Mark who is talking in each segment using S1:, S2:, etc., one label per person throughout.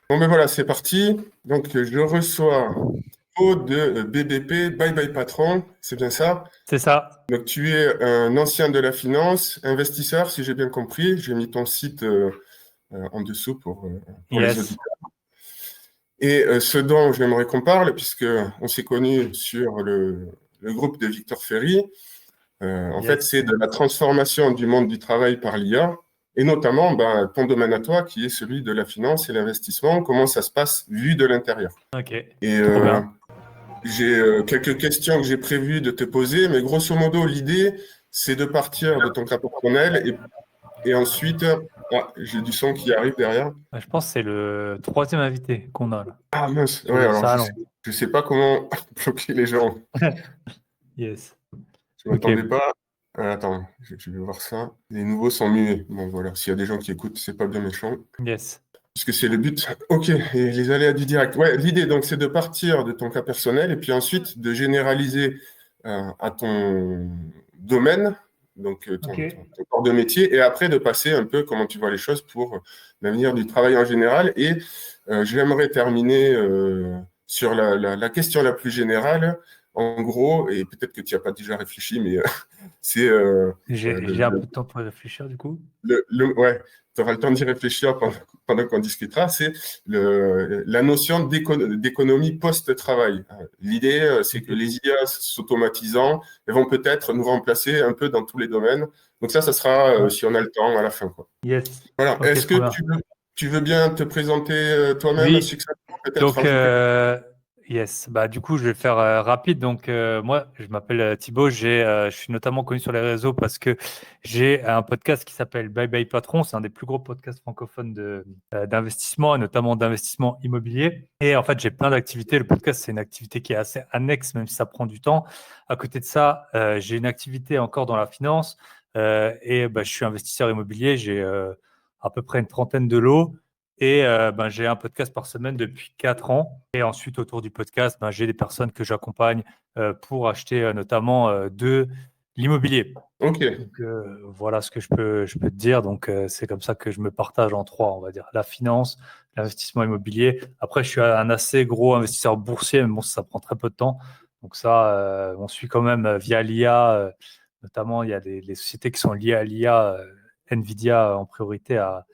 S1: Bon, ben voilà, c'est parti. Donc, je reçois Aude de BBP, Bye Bye Patron, c'est bien ça?
S2: C'est ça.
S1: Donc, tu es un ancien de la finance, investisseur, si j'ai bien compris. J'ai mis ton site en dessous pour les
S2: Yes.
S1: auditeurs. Et ce dont j'aimerais qu'on parle, puisque on s'est connus sur le groupe de Victor Ferry, en fait,
S2: Yes.
S1: c'est de la transformation du monde du travail par l'IA, et notamment ben, ton domaine à toi, qui est celui de la finance et l'investissement, comment ça se passe vu de l'intérieur.
S2: Ok.
S1: Et
S2: Trop bien.
S1: j'ai quelques questions que j'ai prévu de te poser, mais grosso modo, l'idée, c'est de partir de ton cas personnel et ensuite, j'ai du son qui arrive derrière.
S2: Je pense que c'est le troisième invité qu'on a là
S1: Ah mince,
S2: sur
S1: ouais,
S2: le
S1: alors
S2: salon.
S1: je sais pas comment bloquer les gens.
S2: Yes.
S1: Je
S2: Ok.
S1: m'attendais pas. Attends, je vais voir ça. Les nouveaux sont muets. Bon, voilà, s'il y a des gens qui écoutent, c'est pas bien méchant.
S2: Yes.
S1: Puisque c'est le but. Ok, et les aléas du direct. Ouais, l'idée, donc, c'est de partir de ton cas personnel et puis ensuite de généraliser à ton domaine, donc
S2: Ok.
S1: ton corps de métier, et après de passer un peu comment tu vois les choses pour l'avenir du travail en général. Et j'aimerais terminer sur la question la plus générale. En gros, et peut-être que tu n'y as pas déjà réfléchi, mais c'est
S2: J'ai un peu de temps pour réfléchir du coup.
S1: ouais, tu auras le temps d'y réfléchir pendant qu'on discutera, c'est la notion d'économie post-travail. L'idée, c'est que
S2: Ok.
S1: les IA s'automatisant, elles vont peut-être nous remplacer un peu dans tous les domaines. Donc ça sera,
S2: Ouais.
S1: si on a le temps, à la fin, quoi.
S2: Yes.
S1: Voilà.
S2: Ok,
S1: Est-ce
S2: trop
S1: que
S2: bien.
S1: tu veux bien te présenter toi-même
S2: Oui.
S1: succinctement, peut-être
S2: Donc,
S1: rajouter.
S2: yes, bah, du coup, je vais faire rapide. Donc, moi, je m'appelle Thibaut. Je suis notamment connu sur les réseaux parce que j'ai un podcast qui s'appelle Bye Bye Patron. C'est un des plus gros podcasts francophones d'investissement et notamment d'investissement immobilier. Et en fait, j'ai plein d'activités. Le podcast, c'est une activité qui est assez annexe, même si ça prend du temps. À côté de ça, j'ai une activité encore dans la finance et bah, je suis investisseur immobilier. J'ai à peu près une trentaine de lots. Et ben, j'ai un podcast par semaine depuis 4 ans. Et ensuite, autour du podcast, ben, j'ai des personnes que j'accompagne pour acheter notamment de l'immobilier.
S1: Ok,
S2: Donc, voilà ce que je peux te dire. Donc, c'est comme ça que je me partage en trois, on va dire. La finance, l'investissement immobilier. Après, je suis un assez gros investisseur boursier, mais bon, ça prend très peu de temps. Donc ça, on suit quand même via l'IA. Notamment, il y a les sociétés qui sont liées à l'IA, Nvidia en priorité, à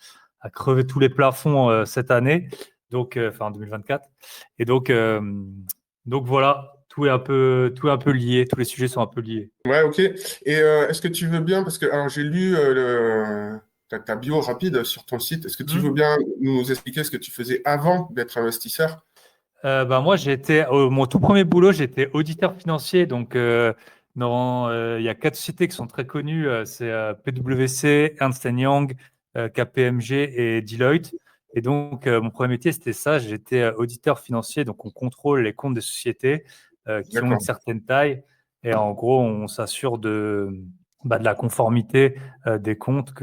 S2: crever tous les plafonds cette année, donc enfin en 2024. Et donc voilà, tout est un peu lié, tous les sujets sont un peu liés.
S1: ouais, ok. Et est-ce que tu veux bien, parce que alors j'ai lu ta bio rapide sur ton site, est-ce que tu veux
S2: Hmm.
S1: bien nous expliquer ce que tu faisais avant d'être investisseur?
S2: Moi, mon tout premier boulot, j'étais auditeur financier. Donc, il y a quatre sociétés qui sont très connues. C'est PwC, Ernst Young, KPMG et Deloitte. Et donc, mon premier métier, c'était ça. J'étais auditeur financier. Donc, on contrôle les comptes des sociétés qui ont une
S1: D'accord.
S2: certaine taille. Et en gros, on s'assure de la conformité des comptes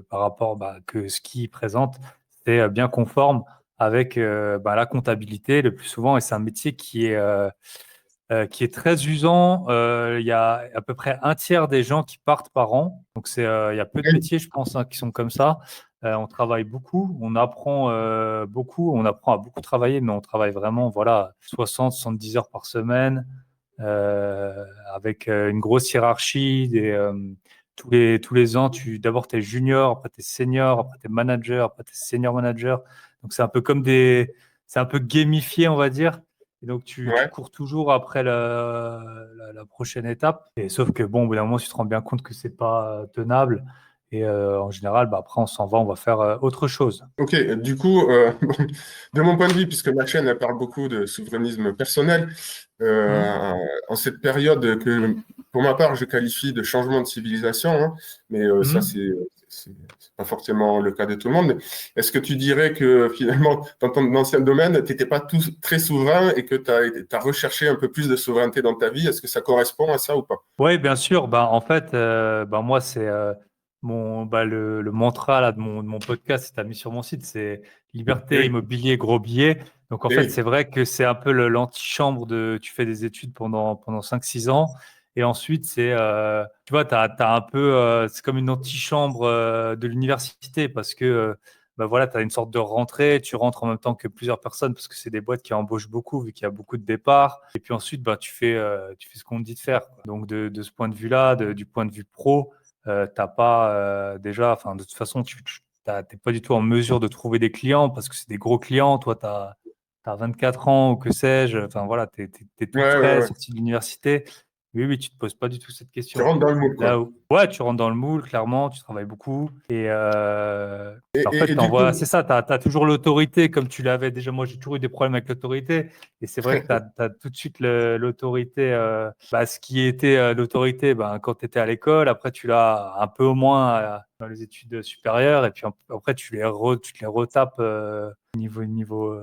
S2: par rapport que ce qu'ils présentent, c'est bien conforme avec la comptabilité le plus souvent, et c'est un métier qui est très usant. Il y a à peu près un tiers des gens qui partent par an. Donc, il y a peu de
S1: Oui,
S2: métiers, je pense, hein, qui sont comme ça. On travaille beaucoup, on apprend beaucoup, on apprend à beaucoup travailler, mais on travaille vraiment, voilà, 60-70 heures par semaine, avec une grosse hiérarchie. Tous les ans, d'abord, tu es junior, après tu es senior, après tu es manager, après tu es senior manager. Donc, c'est un peu gamifié, on va dire. Et donc, tu
S1: ouais.
S2: cours toujours après la prochaine étape. Et sauf que, bon, au bout d'un moment, tu te rends bien compte que c'est pas tenable. Et en général, après, on s'en va, on va faire autre chose.
S1: Ok, du coup, de mon point de vue, puisque ma chaîne elle parle beaucoup de souverainisme personnel,
S2: Hmm.
S1: euh, en cette période que, pour ma part, je qualifie de changement de civilisation, hein, mais ça,
S2: Hmm.
S1: c'est pas forcément le cas de tout le monde. Mais est-ce que tu dirais que finalement, dans ton ancien domaine, tu n'étais pas très souverain et que tu as recherché un peu plus de souveraineté dans ta vie? Est-ce que ça correspond à ça ou pas?
S2: Oui, bien sûr. En fait, moi, c'est le mantra là, de mon podcast, c'est mis sur mon site, c'est liberté,
S1: Oui,
S2: immobilier, gros billet. Donc, en
S1: eh
S2: fait,
S1: oui,
S2: c'est vrai que c'est un peu l'antichambre tu fais des études pendant 5-6 ans. Et ensuite, tu vois, c'est comme une antichambre de l'université parce que bah voilà, tu as une sorte de rentrée, tu rentres en même temps que plusieurs personnes parce que c'est des boîtes qui embauchent beaucoup vu qu'il y a beaucoup de départs. Et puis ensuite, bah, tu fais ce qu'on te dit de faire, quoi. Donc de ce point de vue-là, du point de vue pro, t'as pas déjà, enfin de toute façon, tu n'es pas du tout en mesure de trouver des clients parce que c'est des gros clients. Toi, tu as 24 ans ou que sais-je. Enfin voilà, tu es tout
S1: Ouais, ouais,
S2: frais,
S1: ouais.
S2: sorti de l'université. Oui, oui, tu te poses pas du tout cette
S1: Tu
S2: question.
S1: rentres dans le moule,
S2: Là
S1: quoi.
S2: où, ouais, tu rentres dans le moule, clairement, tu travailles beaucoup. Et en fait,
S1: Et du coup,
S2: c'est ça, tu as toujours l'autorité comme tu l'avais déjà. Moi, j'ai toujours eu des problèmes avec l'autorité. Et c'est vrai que tu as, tout de suite l'autorité. Bah, ce qui était l'autorité quand tu étais à l'école, après, tu l'as un peu au moins dans les études supérieures. Et puis après, tu te les retapes
S1: ouais, ouais, ouais.
S2: niveau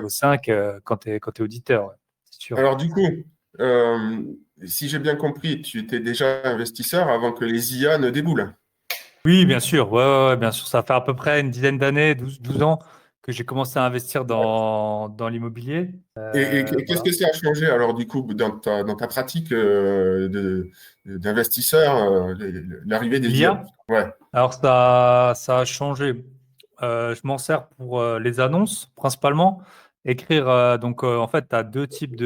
S2: 5 quand tu es auditeur. Ouais, c'est sûr.
S1: Alors du coup, euh, si j'ai bien compris, tu étais déjà investisseur avant que les IA ne déboulent.
S2: Oui, bien sûr. Ouais, ouais, ouais, bien sûr. Ça fait à peu près une dizaine d'années, 12 ans, que j'ai commencé à investir dans l'immobilier.
S1: Et qu'est-ce
S2: Voilà.
S1: que ça a changé alors du coup dans ta pratique d'investisseur, l'arrivée des IA?
S2: L'IA,
S1: Ouais.
S2: alors ça a changé. Je m'en sers pour les annonces principalement. Écrire, donc en fait, tu as deux types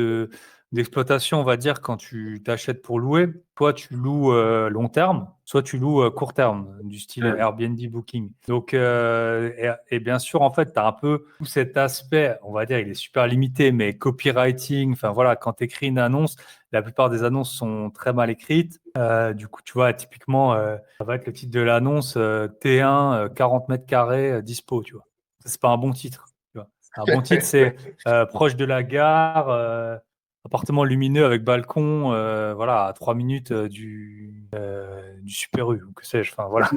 S2: d'exploitation, on va dire, quand tu t'achètes pour louer. Soit tu loues long terme, soit tu loues court terme, du style
S1: Ouais.
S2: Airbnb Booking. Donc, et bien sûr, en fait, tu as un peu tout cet aspect, on va dire, il est super limité, mais copywriting, enfin voilà, quand tu écris une annonce, la plupart des annonces sont très mal écrites. Du coup, tu vois, typiquement, ça va être le titre de l'annonce T1, 40 mètres carrés, dispo, tu vois. Ça, c'est pas un bon titre. Tu vois. Un bon titre, c'est proche de la gare, appartement lumineux avec balcon, voilà, à 3 minutes du Super U, ou que sais-je, enfin voilà,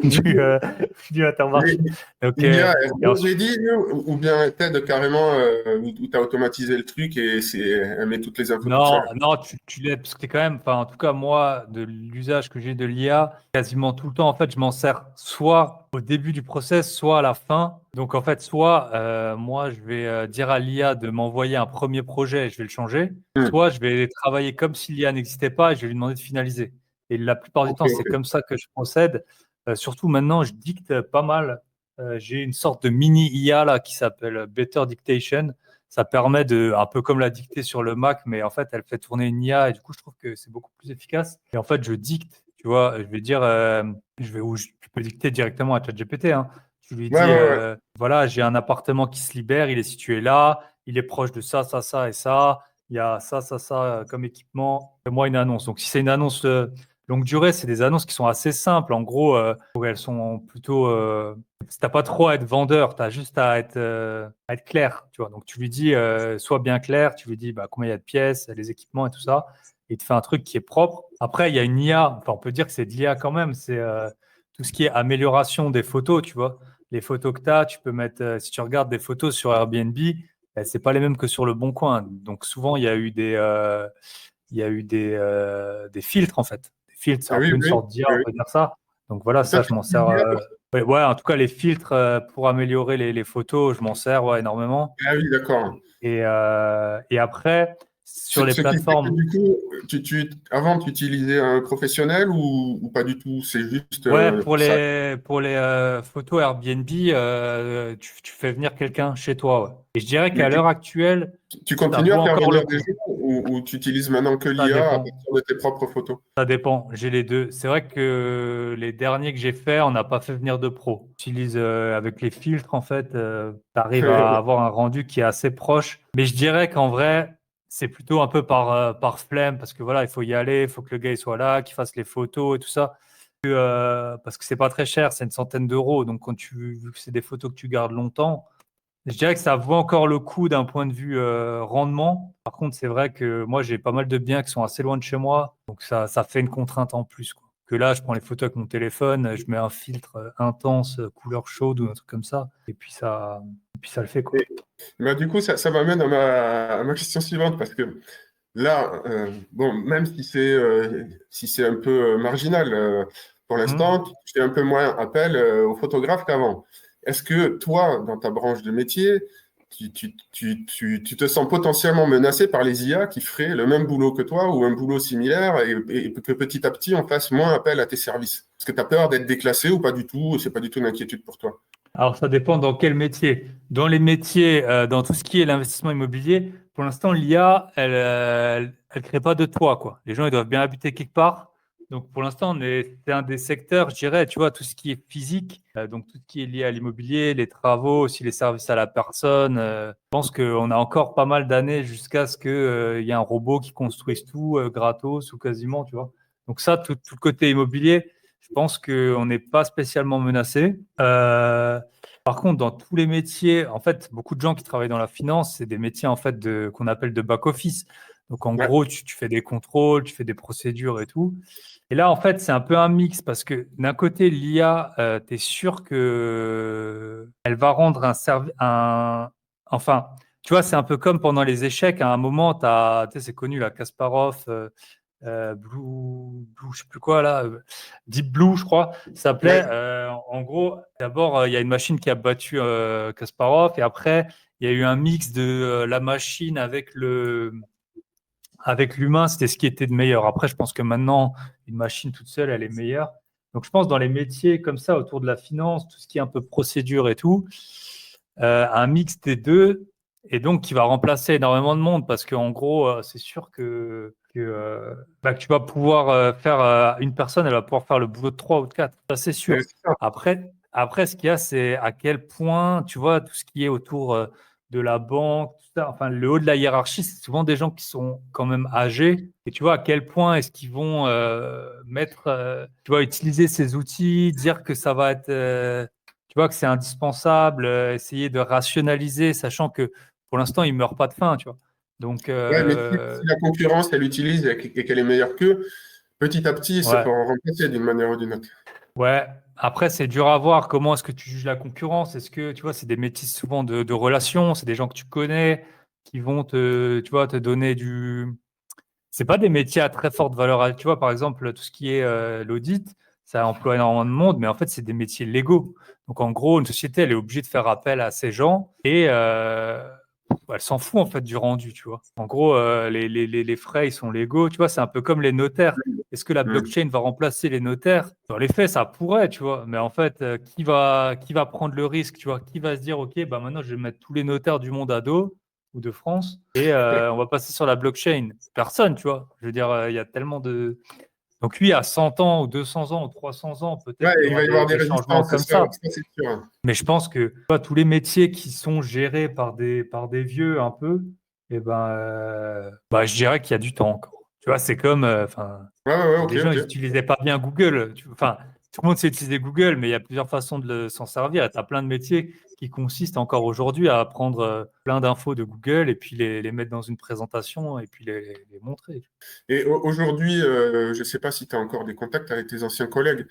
S2: du Intermarché. Donc,
S1: L'IA,
S2: et
S1: elle
S2: ensuite,
S1: ready ou bien elle t'aide carrément où tu as automatisé le truc et elle met toutes les infos toute
S2: non,
S1: seule.
S2: non, tu l'aides parce que t'es quand même, enfin, en tout cas, moi, de l'usage que j'ai de l'IA, quasiment tout le temps, en fait, je m'en sers soit au début du process, soit à la fin. Donc, en fait, soit moi, je vais dire à l'IA de m'envoyer un premier projet et je vais le changer,
S1: Hmm.
S2: soit je vais travailler comme si l'IA n'existait pas et je vais lui demander de finaliser. Et la plupart du
S1: Ok,
S2: temps, c'est
S1: ok.
S2: comme ça que je procède. Surtout maintenant, je dicte pas mal. J'ai une sorte de mini IA là qui s'appelle Better Dictation. Ça permet de, un peu comme la dictée sur le Mac, mais en fait, elle fait tourner une IA et du coup, je trouve que c'est beaucoup plus efficace. Et en fait, je dicte, tu vois, je vais dire, tu peux dicter directement à ChatGPT, hein. Tu lui
S1: Ouais,
S2: dis,
S1: ouais, ouais.
S2: voilà, j'ai un appartement qui se libère, il est situé là, il est proche de ça, ça, ça et ça. Il y a ça, ça, ça comme équipement. Fais-moi une annonce. Donc, si c'est une annonce longue durée, c'est des annonces qui sont assez simples. En gros, elles sont plutôt t'as pas trop à être vendeur, tu as juste à être clair, tu vois. Donc tu lui dis, sois bien clair, tu lui dis bah, combien il y a de pièces, les équipements et tout ça, et il te fait un truc qui est propre. Après, il y a une IA, enfin on peut dire que c'est de l'IA quand même, c'est tout ce qui est amélioration des photos, tu vois. Les photos que tu as, tu peux mettre, si tu regardes des photos sur Airbnb, c'est pas les mêmes que sur Le Bon Coin. Donc souvent, il y a eu des filtres en fait. Des filtres, c'est
S1: Ah
S2: un
S1: oui,
S2: peu une
S1: oui,
S2: sorte d'IA,
S1: oui,
S2: on
S1: oui.
S2: peut dire ça. Donc voilà,
S1: Et toi,
S2: ça,
S1: tu
S2: je m'en
S1: utilises
S2: sers.
S1: l'IA pour
S2: Ouais, ouais, en tout cas, les filtres pour améliorer les photos, je m'en sers ouais, énormément.
S1: Ah oui, d'accord.
S2: Et après, sur les
S1: Ce qui fait que
S2: plateformes,
S1: du coup, avant, tu utilisais un professionnel ou pas du tout? C'est juste
S2: ouais,
S1: ça.
S2: pour les photos Airbnb, tu fais venir quelqu'un chez toi. Ouais. Et je dirais
S1: Mais
S2: qu'à l'heure actuelle,
S1: tu
S2: ça
S1: continues
S2: vaut
S1: à faire
S2: encore le
S1: venir des
S2: coup.
S1: gens ou tu utilises maintenant que
S2: Ça
S1: l'IA à
S2: dépend.
S1: partir de tes propres photos?
S2: Ça dépend, j'ai les deux. C'est vrai que les derniers que j'ai faits, on n'a pas fait venir de pro. J'utilise avec les filtres, en fait, tu arrives à avoir un rendu qui est assez proche. Mais je dirais qu'en vrai, c'est plutôt un peu par flemme, parce que voilà, il faut y aller, il faut que le gars il soit là, qu'il fasse les photos et tout ça. Parce que c'est pas très cher, c'est une centaine d'euros. Donc, vu que c'est des photos que tu gardes longtemps, je dirais que ça vaut encore le coup d'un point de vue rendement. Par contre, c'est vrai que moi, j'ai pas mal de biens qui sont assez loin de chez moi. Donc, ça fait une contrainte en plus, quoi. Que là, je prends les photos avec mon téléphone, je mets un filtre intense, couleur chaude ou un truc comme ça. Et puis ça le fait, quoi.
S1: Et, bah, du coup, ça m'amène à ma question suivante parce que là, bon, même si c'est un peu marginal pour
S2: Hmm.
S1: l'instant, tu fais un peu moins appel aux photographes qu'avant. Est-ce que toi, dans ta branche de métier, tu te sens potentiellement menacé par les IA qui feraient le même boulot que toi ou un boulot similaire et que petit à petit, on fasse moins appel à tes services? Est-ce que tu as peur d'être déclassé ou pas du tout? C'est pas du tout une inquiétude pour toi?
S2: Alors, ça dépend dans quel métier. Dans les métiers, dans tout ce qui est l'investissement immobilier, pour l'instant, l'IA, elle crée pas de toit, quoi. Les gens, ils doivent bien habiter quelque part. Donc, pour l'instant, c'est un des secteurs, je dirais, tu vois, tout ce qui est physique, donc tout ce qui est lié à l'immobilier, les travaux, aussi les services à la personne. Je pense qu'on a encore pas mal d'années jusqu'à ce qu'il y ait un robot qui construise tout gratos ou quasiment, tu vois. Donc ça, tout le côté immobilier, je pense qu'on n'est pas spécialement menacé. Par contre, dans tous les métiers, en fait, beaucoup de gens qui travaillent dans la finance, c'est des métiers en fait qu'on appelle de back office. Donc en
S1: Ouais,
S2: gros, tu fais des contrôles, tu fais des procédures et tout. Et là, en fait, c'est un peu un mix parce que d'un côté, l'IA, tu es sûr que elle va rendre un service, enfin, tu vois, c'est un peu comme pendant les échecs. À un moment, tu sais, c'est connu, la Kasparov. je sais plus quoi là, Deep Blue, je crois, ça s'appelait.
S1: ouais,
S2: En gros, d'abord, il y a une machine qui a battu Kasparov, et après, il y a eu un mix de la machine avec l'humain, c'était ce qui était de meilleur. Après, je pense que maintenant, une machine toute seule, elle est meilleure. Donc, je pense dans les métiers comme ça, autour de la finance, tout ce qui est un peu procédure et tout, un mix des deux, et donc qui va remplacer énormément de monde parce qu'en gros, c'est sûr que tu vas pouvoir faire une personne, elle va pouvoir faire le boulot de trois ou de quatre. Ça, c'est sûr.
S1: c'est ça.
S2: Après, ce qu'il y a, c'est à quel point, tu vois, tout ce qui est autour de la banque, tout ça, enfin, le haut de la hiérarchie, c'est souvent des gens qui sont quand même âgés. Et tu vois, à quel point est-ce qu'ils vont tu vois, utiliser ces outils, dire que ça va être tu vois que c'est indispensable, essayer de rationaliser, sachant que pour l'instant, ils ne meurent pas de faim, tu vois. Donc,
S1: Ouais, mais si la concurrence, elle utilise et qu'elle est meilleure qu'eux, petit à petit, ça
S2: ouais,
S1: peut en remplacer d'une manière ou d'une autre.
S2: ouais. Après, c'est dur à voir. Comment est-ce que tu juges la concurrence? Est-ce que, tu vois, c'est des métiers souvent de relations, c'est des gens que tu connais qui vont tu vois, te donner du. C'est pas des métiers à très forte valeur. Tu vois, par exemple, tout ce qui est l'audit, ça emploie énormément de monde, mais en fait, c'est des métiers légaux. Donc, en gros, une société, elle est obligée de faire appel à ces gens et elle s'en fout en fait du rendu, tu vois. En gros, les frais, ils sont légaux. Tu vois, c'est un peu comme les notaires. Est-ce que la
S1: Hmm.
S2: blockchain va remplacer les notaires? Dans les faits, ça pourrait, tu vois. Mais en fait, qui va prendre le risque, tu vois? Qui va se dire, OK, bah maintenant, je vais mettre tous les notaires du monde à dos ou de France et on va passer sur la blockchain? Personne, tu vois. Je veux dire, il y a tellement de. Donc lui, à 100 ans ou 200 ans ou 300 ans,
S1: Ouais,
S2: peut-être qu'il y
S1: il
S2: aura
S1: va y avoir des
S2: des changements
S1: résistances,
S2: comme ça.
S1: ça c'est sûr.
S2: Mais je pense que tu vois, tous les métiers qui sont gérés par des vieux un peu, eh ben, je dirais qu'il y a du temps encore. Tu vois, c'est comme, enfin,
S1: Ouais, ouais, ouais, ok,
S2: les gens, ils
S1: ok.
S2: n'utilisaient pas bien Google. Enfin, tout le monde sait utiliser Google, mais il y a plusieurs façons s'en servir. Tu as plein de métiers qui consistent encore aujourd'hui à prendre plein d'infos de Google et puis les mettre dans une présentation et puis les montrer.
S1: Et aujourd'hui, je ne sais pas si tu as encore des contacts avec tes anciens collègues.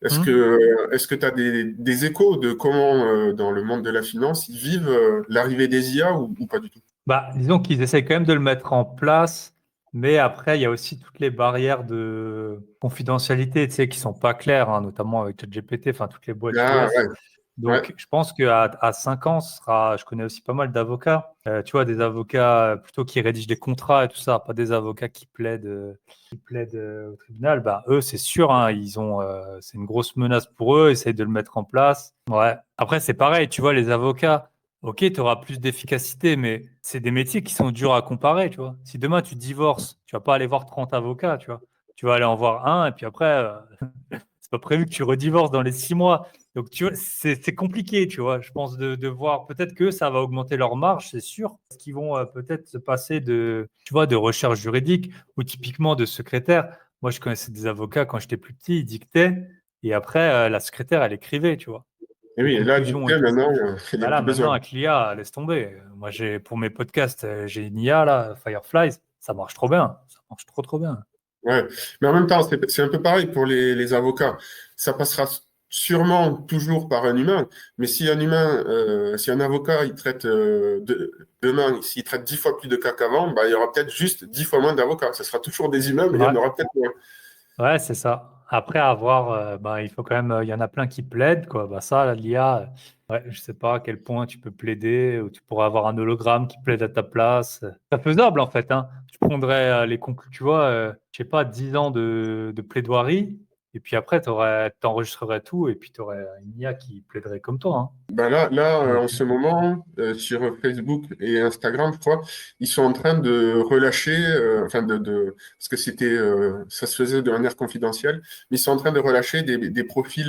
S2: Hmm.
S1: Est-ce que tu as des échos de comment, dans le monde de la finance, ils vivent l'arrivée des IA ou pas du tout?
S2: Bah, disons qu'ils essayent quand même de le mettre en place, mais après, il y a aussi toutes les barrières de confidentialité, tu sais, qui sont pas claires, hein, notamment avec ChatGPT, enfin, toutes les boîtes
S1: Ah,
S2: US.
S1: ouais, ouais.
S2: Donc, je pense qu'à 5 ans, je connais aussi pas mal d'avocats, tu vois, des avocats plutôt qui rédigent des contrats et tout ça, pas des avocats qui plaident au tribunal. Bah, eux, c'est sûr, hein, c'est une grosse menace pour eux, ils essayent de le mettre en place. Ouais. Après, c'est pareil, tu vois, les avocats. Ok, tu auras plus d'efficacité, mais c'est des métiers qui sont durs à comparer, tu vois. Si demain tu divorces, tu vas pas aller voir 30 avocats, tu vois. Tu vas aller en voir un, et puis après, c'est pas prévu que tu redivorces dans les 6 mois. Donc, tu vois, c'est compliqué, tu vois. Je pense de voir, peut-être que ça va augmenter leur marge, c'est sûr. Parce qu'ils vont peut-être se passer tu vois, de recherche juridique ou typiquement de secrétaire. Moi, je connaissais des avocats quand j'étais plus petit, ils dictaient, et après, la secrétaire, elle écrivait, tu vois,
S1: Et
S2: les
S1: oui, et là,
S2: conclusions et
S1: dicter,
S2: tout.
S1: maintenant, il n'y
S2: Bah
S1: a
S2: là,
S1: plus besoin.
S2: maintenant, avec l'IA, laisse tomber. Moi, pour mes podcasts, j'ai une IA, là, Fireflies. Ça marche trop bien. Ça marche trop, trop bien.
S1: Ouais. Mais en même temps, c'est un peu pareil pour les avocats. Ça passera sûrement toujours par un humain, mais si un avocat, il traite demain, s'il traite 10 fois plus de cas qu'avant, bah, il y aura peut-être juste 10 fois moins d'avocats. Ce sera toujours des humains, mais il y en
S2: Ouais,
S1: aura peut-être moins.
S2: ouais, c'est ça. Après, avoir, il faut quand même, il y en a plein qui plaident, quoi. Bah, ça, l'IA, ouais, je sais pas à quel point tu peux plaider, ou tu pourrais avoir un hologramme qui plaide à ta place. C'est faisable, en fait, hein. Tu prendrais tu vois, je sais pas, 10 ans de plaidoirie. Et puis après, tu enregistrerais tout et puis tu aurais une IA qui plaiderait comme toi. Hein.
S1: Ben là,
S2: Donc,
S1: en ce moment, sur Facebook et Instagram, je crois, ils sont en train de relâcher, enfin parce que ça se faisait de manière confidentielle, mais ils sont en train de relâcher des profils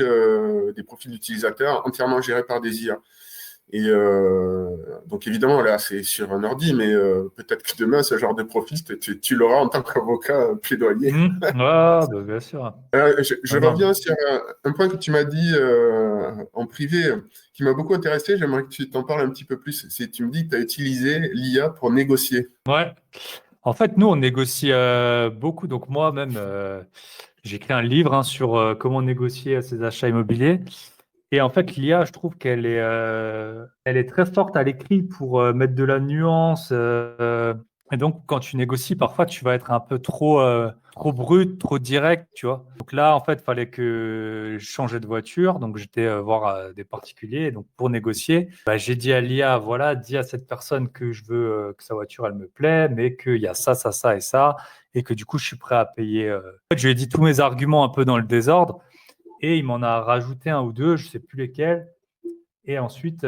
S1: d'utilisateurs entièrement gérés par des IA. Et donc évidemment, là, c'est sur un ordi, mais peut-être que demain, ce genre de profil, tu l'auras en tant qu'avocat plaidoyer.
S2: ouais, bah, bien sûr.
S1: Je
S2: Ah, non.
S1: reviens sur un point que tu m'as dit en privé qui m'a beaucoup intéressé. J'aimerais que tu t'en parles un petit peu plus. Tu me dis que tu as utilisé l'IA pour négocier.
S2: Ouais. En fait, nous, on négocie beaucoup. Donc, moi-même, j'ai écrit un livre hein, sur comment négocier ses achats immobiliers. Et en fait, l'IA, je trouve elle est très forte à l'écrit pour mettre de la nuance. Et donc, quand tu négocies, parfois, tu vas être un peu trop brut, trop direct, tu vois. Donc là, en fait, il fallait que je changeais de voiture. Donc, j'étais voir des particuliers. Donc, pour négocier, bah, j'ai dit à l'IA, voilà, dis à cette personne que je veux que sa voiture, elle me plaît, mais qu'il y a ça, ça, ça et ça. Et que du coup, je suis prêt à payer. En fait, je lui ai dit tous mes arguments un peu dans le désordre. Et il m'en a rajouté un ou deux, je ne sais plus lesquels. Et ensuite,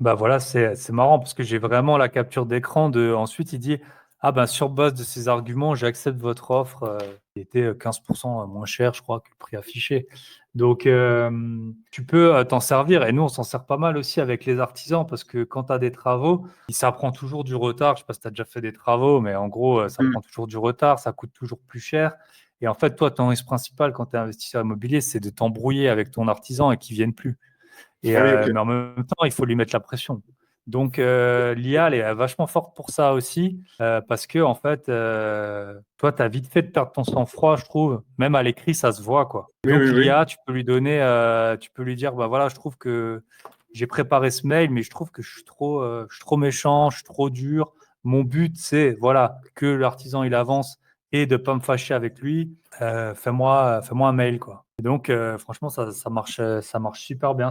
S2: bah voilà, c'est marrant parce que j'ai vraiment la capture d'écran de. Ensuite, il dit, ah ben sur base de ces arguments, j'accepte votre offre qui était 15% moins cher, je crois, que le prix affiché. Donc, tu peux t'en servir. Et nous, on s'en sert pas mal aussi avec les artisans parce que quand tu as des travaux, ça prend toujours du retard. Je sais pas si tu as déjà fait des travaux, mais en gros, ça
S1: Hmm.
S2: prend toujours du retard, ça coûte toujours plus cher. Et en fait, toi, ton risque principal quand tu es investisseur immobilier, c'est de t'embrouiller avec ton artisan et qu'il ne vienne plus.
S1: Ah oui, ok.
S2: Mais en même temps, il faut lui mettre la pression. Donc, l'IA, elle est vachement forte pour ça aussi, parce que, en fait, toi, tu as vite fait de perdre ton sang-froid, je trouve. Même à l'écrit, ça se voit, quoi.
S1: Oui,
S2: Donc,
S1: oui, oui.
S2: l'IA, tu peux lui dire, bah voilà, je trouve que j'ai préparé ce mail, mais je trouve que je suis trop méchant, je suis trop dur. Mon but, c'est, voilà, que l'artisan, il avance et de pas me fâcher avec lui. Fais-moi un mail, quoi. Et donc, franchement, ça marche super bien.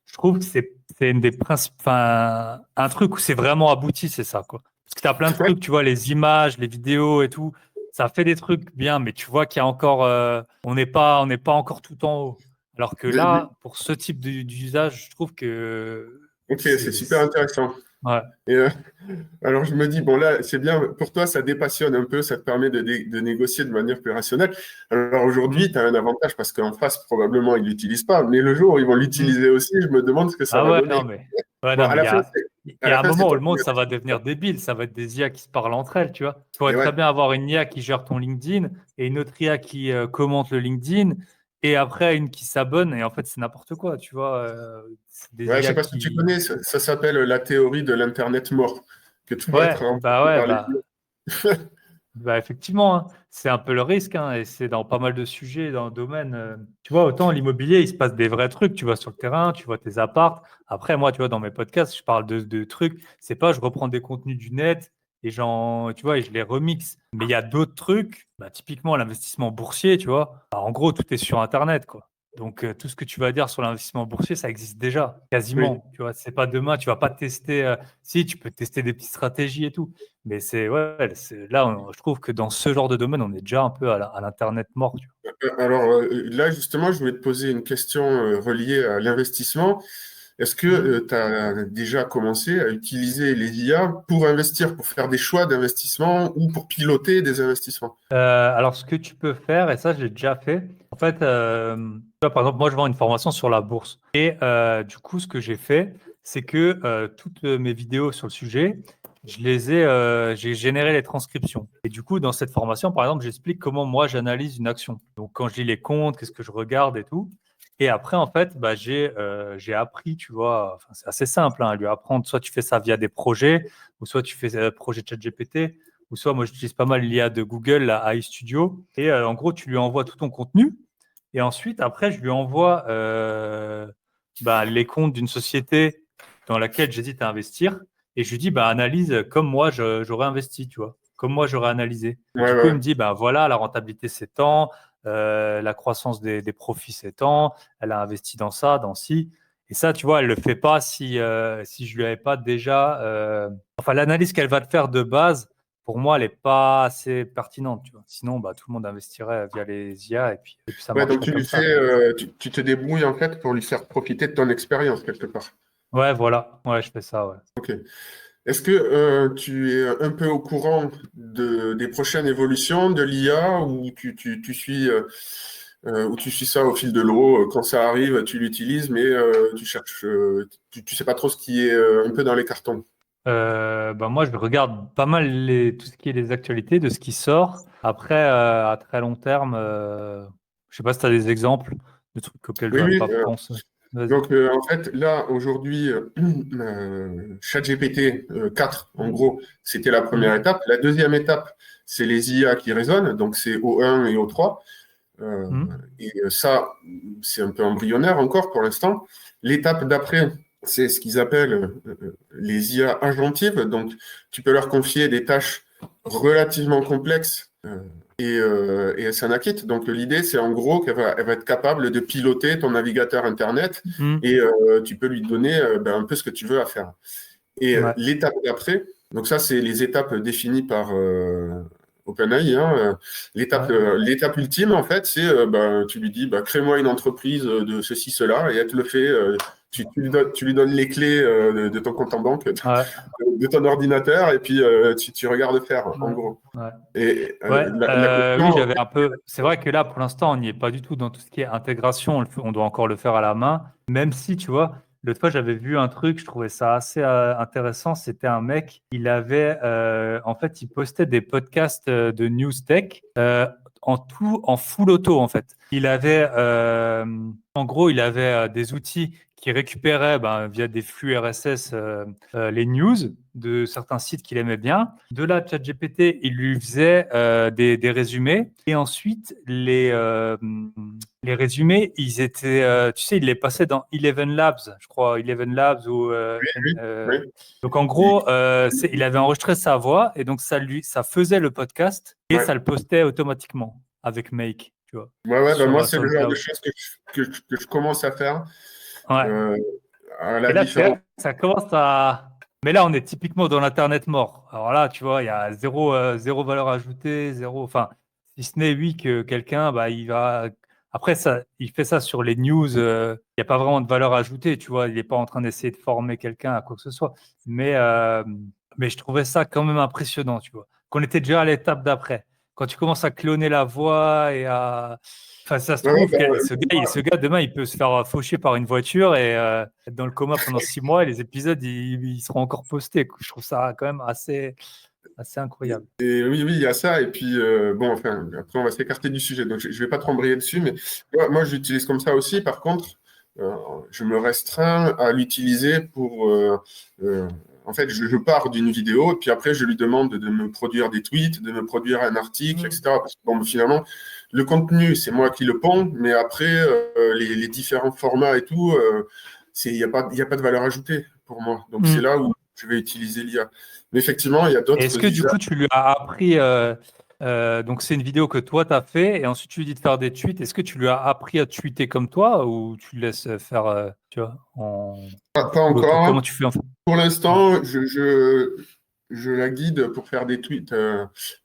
S2: Je trouve que c'est une des principes, enfin, un truc où c'est vraiment abouti, c'est ça, quoi. Parce que tu as plein de trucs, tu vois, les images, les vidéos et tout, ça fait des trucs bien, mais tu vois qu'il y a encore, on n'est pas encore tout en haut. Alors que
S1: Ouais.
S2: là, pour ce type d'usage, je trouve que
S1: Ok, c'est
S2: c'est,
S1: super intéressant.
S2: ouais.
S1: Et alors je me dis, bon là, c'est bien, pour toi, ça dépassionne un peu, ça te permet de négocier de manière plus rationnelle. Alors aujourd'hui,
S2: Mm,
S1: tu as un avantage parce qu'en face, probablement, ils ne l'utilisent pas, mais le jour où ils vont
S2: mm.
S1: l'utiliser aussi, je me demande ce que ça
S2: Ah
S1: va
S2: ouais,
S1: donner.
S2: ouais,
S1: Bon,
S2: non, mais il
S1: à
S2: y a
S1: la
S2: un
S1: fin, c'est
S2: moment où
S1: toi
S2: le
S1: qui
S2: monde,
S1: vas
S2: ça va devenir
S1: décider.
S2: débile. Ça va être des IA qui se parlent entre elles, tu vois. Tu pourrais
S1: Et
S2: très
S1: ouais.
S2: bien avoir une IA qui gère ton LinkedIn et une autre IA qui commente le LinkedIn et après une qui s'abonne et en fait, c'est n'importe quoi, tu vois. C'est
S1: Ouais,
S2: des
S1: je sais
S2: IA
S1: pas si tu
S2: qui.
S1: connais, ça s'appelle la théorie de l'Internet mort, que tout va être remplacé
S2: Ouais,
S1: par les IA.
S2: bah effectivement, hein, c'est un peu le risque hein, et c'est dans pas mal de sujets dans le domaine. Tu vois, autant l'immobilier, il se passe des vrais trucs. Tu vas sur le terrain, tu vois tes apparts. Après, moi, tu vois, dans mes podcasts, je parle de trucs. C'est pas, je reprends des contenus du net et tu vois, et je les remixe. Mais il y a d'autres trucs, bah, typiquement l'investissement boursier, tu vois. Bah, en gros, tout est sur Internet, quoi. Donc, tout ce que tu vas dire sur l'investissement boursier, ça existe déjà,
S1: Oui.
S2: quasiment. Tu vois, c'est pas demain, tu vas pas tester. Si, tu peux tester des petites stratégies et tout. Mais là, je trouve que dans ce genre de domaine, on est déjà un peu à l'Internet mort. Tu
S1: Alors là, justement, je voulais te poser une question reliée à l'investissement. Est-ce
S2: vois.
S1: que tu as déjà commencé à utiliser les IA pour investir, pour faire des choix d'investissement ou pour piloter des investissements?
S2: Alors, ce que tu peux faire, et ça, j'ai déjà fait, en fait, tu vois, par exemple, moi, je vends une formation sur la bourse. Et du coup, ce que j'ai fait, c'est que toutes mes vidéos sur le sujet, j'ai généré les transcriptions. Et du coup, dans cette formation, par exemple, j'explique comment moi, j'analyse une action. Donc, quand je lis les comptes, qu'est-ce que je regarde et tout. Et après, en fait, bah, j'ai appris, tu vois, enfin, c'est assez simple, hein, à lui apprendre. Soit tu fais ça via des projets, ou soit tu fais projet ChatGPT ou soit moi j'utilise pas mal l'IA de Google, la AI Studio, et en gros tu lui envoies tout ton contenu, et ensuite après je lui envoie bah, les comptes d'une société dans laquelle j'hésite à investir, et je lui dis bah, analyse comme moi j'aurais investi, tu vois, comme moi j'aurais analysé. Et
S1: Ouais,
S2: du coup il
S1: ouais.
S2: me dit bah voilà la rentabilité c'est tant, la croissance des profits c'est tant, elle a investi dans ça, dans ci. Et ça, tu vois, elle le fait pas si je lui avais pas déjà. Enfin, l'analyse qu'elle va te faire de base, pour moi, elle n'est pas assez pertinente. Tu vois. Sinon, tout le monde investirait via les IA et puis ça
S1: Ouais, donc
S2: marcherait
S1: tu lui
S2: comme ça.
S1: fais, tu te débrouilles en fait pour lui faire profiter de ton expérience quelque part.
S2: Ouais, voilà. Ouais, je fais ça. Ouais.
S1: Ok. Est-ce que tu es un peu au courant des prochaines évolutions de l'IA ou ou tu suis ça au fil de l'eau, quand ça arrive, tu l'utilises, mais tu cherches, tu sais pas trop ce qui est un peu dans les cartons.
S2: Moi, je regarde pas mal tout ce qui est les actualités de ce qui sort. Après, à très long terme, je sais pas si tu as des exemples de trucs auxquels je
S1: Oui,
S2: n'aurais
S1: oui.
S2: pas pensé. Vas-y.
S1: Donc, en fait, là, aujourd'hui, ChatGPT 4, en gros, c'était la première
S2: Mhm.
S1: étape. La deuxième étape, c'est les IA qui résonnent, donc c'est O1 et O3. Euh,
S2: Mhm.
S1: et ça, c'est un peu embryonnaire encore pour l'instant. L'étape d'après, c'est ce qu'ils appellent les IA agentives. Donc, tu peux leur confier des tâches relativement complexes et elle s'en acquitte. Donc, l'idée, c'est en gros elle va être capable de piloter ton navigateur Internet
S2: Mhm.
S1: et tu peux lui donner un peu ce que tu veux à faire. Et
S2: Ouais.
S1: l'étape d'après, donc ça, c'est les étapes définies par OpenAI. Hein.
S2: Ouais.
S1: L'étape ultime, en fait, c'est tu lui dis, crée-moi une entreprise de ceci, cela, et elle te le fait. Tu lui donnes les clés de ton compte en banque,
S2: Ouais.
S1: de ton ordinateur, et puis tu regardes faire, en
S2: Ouais.
S1: gros.
S2: Ouais.
S1: Et
S2: Ouais,
S1: la
S2: oui,
S1: question,
S2: j'avais un peu. C'est vrai que là, pour l'instant, on n'y est pas du tout dans tout ce qui est intégration. On doit encore le faire à la main. Même si, tu vois, l'autre fois, j'avais vu un truc, je trouvais ça assez intéressant. C'était un mec, en fait, il postait des podcasts de news tech en full auto, en fait. En gros, il avait des outils qui récupéraient via des flux RSS les news de certains sites qu'il aimait bien. De là, ChatGPT, il lui faisait des résumés. Et ensuite, les résumés, ils étaient, tu sais, il les passait dans Eleven Labs, je crois, Eleven Labs ou.
S1: oui, oui.
S2: Donc, en gros, il avait enregistré sa voix et donc ça faisait le podcast et
S1: Ouais.
S2: ça le postait automatiquement avec Make, tu vois,
S1: Ouais,
S2: sur
S1: moi, c'est le genre de
S2: SoundCloud.
S1: choses que je commence à faire.
S2: Ouais.
S1: Euh, à
S2: Et
S1: la
S2: là,
S1: différence.
S2: ça commence à. Mais là, on est typiquement dans l'Internet mort. Alors là, tu vois, il y a zéro valeur ajoutée, zéro. Enfin, si ce n'est, oui, que quelqu'un, il va. Après, il fait ça sur les news. Il n'y a pas vraiment de valeur ajoutée, tu vois. Il n'est pas en train d'essayer de former quelqu'un à quoi que ce soit. Mais je trouvais ça quand même impressionnant, tu vois. Qu'on était déjà à l'étape d'après. Quand tu commences à cloner la voix et à. Enfin, ça se
S1: Ouais, ouais,
S2: trouve que ce gars, demain, il peut se faire faucher par une voiture et être dans le coma pendant 6 mois et les épisodes, ils seront encore postés. Je trouve ça quand même assez incroyable.
S1: et oui, il y a ça. Et puis, bon, enfin, après, on va s'écarter du sujet. Donc, je ne vais pas trop embrayer dessus. Mais moi, j'utilise comme ça aussi. Par contre, euh, je me restreins à l'utiliser pour. En fait, je pars d'une vidéo. Et puis après, je lui demande de me produire des tweets, de me produire un article,
S2: Mm.
S1: etc. Parce que, bon, finalement, le contenu, c'est moi qui le ponds. Mais après, les différents formats et tout, il y a pas de valeur ajoutée pour moi. Donc, c'est
S2: Mm.
S1: là où je vais utiliser l'IA. Mais effectivement, il y a
S2: Est-ce
S1: d'autres
S2: que du
S1: usages.
S2: coup, tu lui as appris, donc c'est une vidéo que toi, tu as fait et ensuite tu lui dis de faire des tweets. Est-ce que tu lui as appris à tweeter comme toi ou tu le laisses faire, tu vois,
S1: Pas,
S2: en
S1: pas
S2: full auto?
S1: encore.
S2: Comment tu fais en fait?
S1: Pour
S2: Ouais.
S1: l'instant, je la guide pour faire des tweets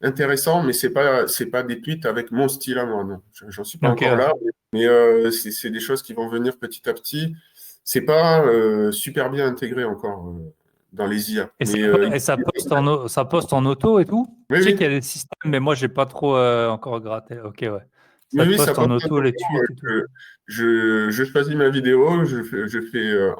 S1: intéressants, mais c'est pas des tweets avec mon style à moi, non. J'en suis pas
S2: Ok,
S1: encore
S2: ouais.
S1: là, mais c'est des choses qui vont venir petit à petit. C'est pas super bien intégré encore dans les IA.
S2: Et
S1: Mais
S2: ça poste en auto et tout?
S1: oui,
S2: Je sais qu'il y a
S1: oui.
S2: des systèmes, mais moi, j'ai pas trop encore gratté. Ok, ouais. Ça
S1: Oui,
S2: te
S1: oui, ça
S2: poste en
S1: passe
S2: auto les
S1: simplement.
S2: tweets et tout.
S1: Je choisis ma vidéo, je fais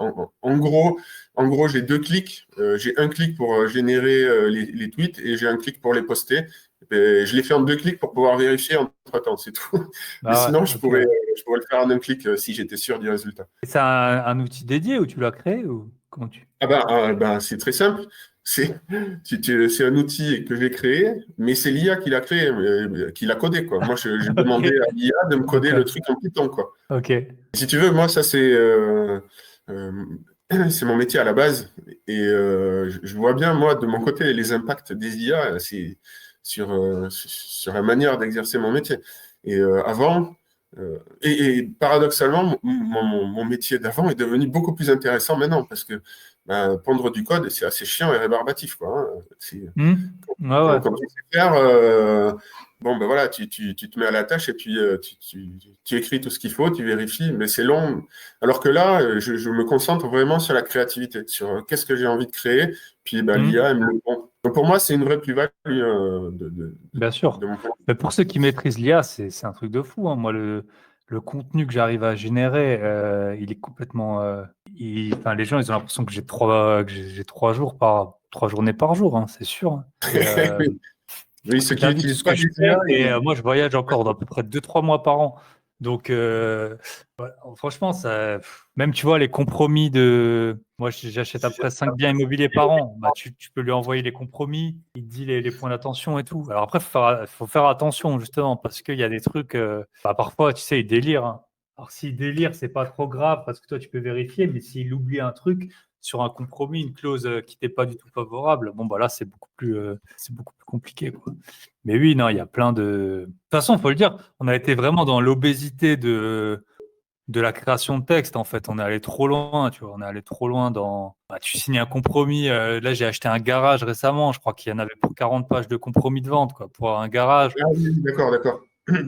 S1: en gros, j'ai deux clics. J'ai un clic pour générer les tweets et j'ai un clic pour les poster. Et je l'ai fait en deux clics pour pouvoir vérifier entre-temps, c'est tout. Mais
S2: Bah
S1: sinon,
S2: ouais, ok, ouais.
S1: je pourrais le faire en un clic si j'étais sûr du résultat.
S2: Et c'est un outil dédié ou tu l'as créé ou comment tu.
S1: C'est très simple. C'est c'est un outil que j'ai créé, mais c'est l'IA qui l'a créé, qui l'a codé, quoi. Moi, j'ai
S2: Ok,
S1: demandé à l'IA de me coder le
S2: d'accord.
S1: truc en Python, quoi.
S2: Ok.
S1: Si tu veux, moi, ça, euh, c'est mon métier à la base. Et je vois bien, moi, de mon côté, les impacts des IA c'est sur la manière d'exercer mon métier. Et avant, et paradoxalement, mon métier d'avant est devenu beaucoup plus intéressant maintenant parce que pondre du code, c'est assez chiant et rébarbatif, quoi. Hein.
S2: Ouais.
S1: Quand tu sais faire, bon, ben voilà, tu te mets à la tâche et puis tu écris tout ce qu'il faut, tu vérifies, mais c'est long. Alors que là, je me concentre vraiment sur la créativité, sur qu'est-ce que j'ai envie de créer, puis ben, l'IA, elle me le prend. Donc pour moi, c'est une vraie plus-value
S2: Bien sûr.
S1: de mon point
S2: Mais pour ceux qui maîtrisent l'IA, c'est un truc de fou, hein. Moi, le contenu que j'arrive à générer, il est complètement. Enfin, les gens, ils ont l'impression que j'ai 3 journées par jour, hein, c'est sûr, hein.
S1: de vue. Oui, ceux qui
S2: J'invite tout
S1: n'utilisent
S2: ce
S1: pas
S2: que je
S1: les
S2: fais
S1: IA,
S2: et moi, je voyage encore d'à peu près 2-3 mois par an. Donc, ouais, franchement, même tu vois, les compromis moi, j'achète à peu près 5 biens immobiliers par an. Bah, tu peux lui envoyer les compromis, il te dit les points d'attention et tout. Alors après, faut faire attention justement parce qu'il y a des trucs, parfois, tu sais, il délire, hein. Alors, s'il délire, c'est pas trop grave parce que toi, tu peux vérifier, mais s'il oublie un truc sur un compromis, une clause qui t'est pas du tout favorable, bon, bah là, c'est beaucoup plus compliqué, quoi. Mais oui, non, il y a plein de. De toute façon, il faut le dire, on a été vraiment dans l'obésité de la création de texte, en fait. On est allé trop loin, tu vois. On est allé trop loin dans. Bah, tu signes un compromis. Là, j'ai acheté un garage récemment. Je crois qu'il y en avait pour 40 pages de compromis de vente, quoi. Pour un garage.
S1: ah oui, d'accord.
S2: Dans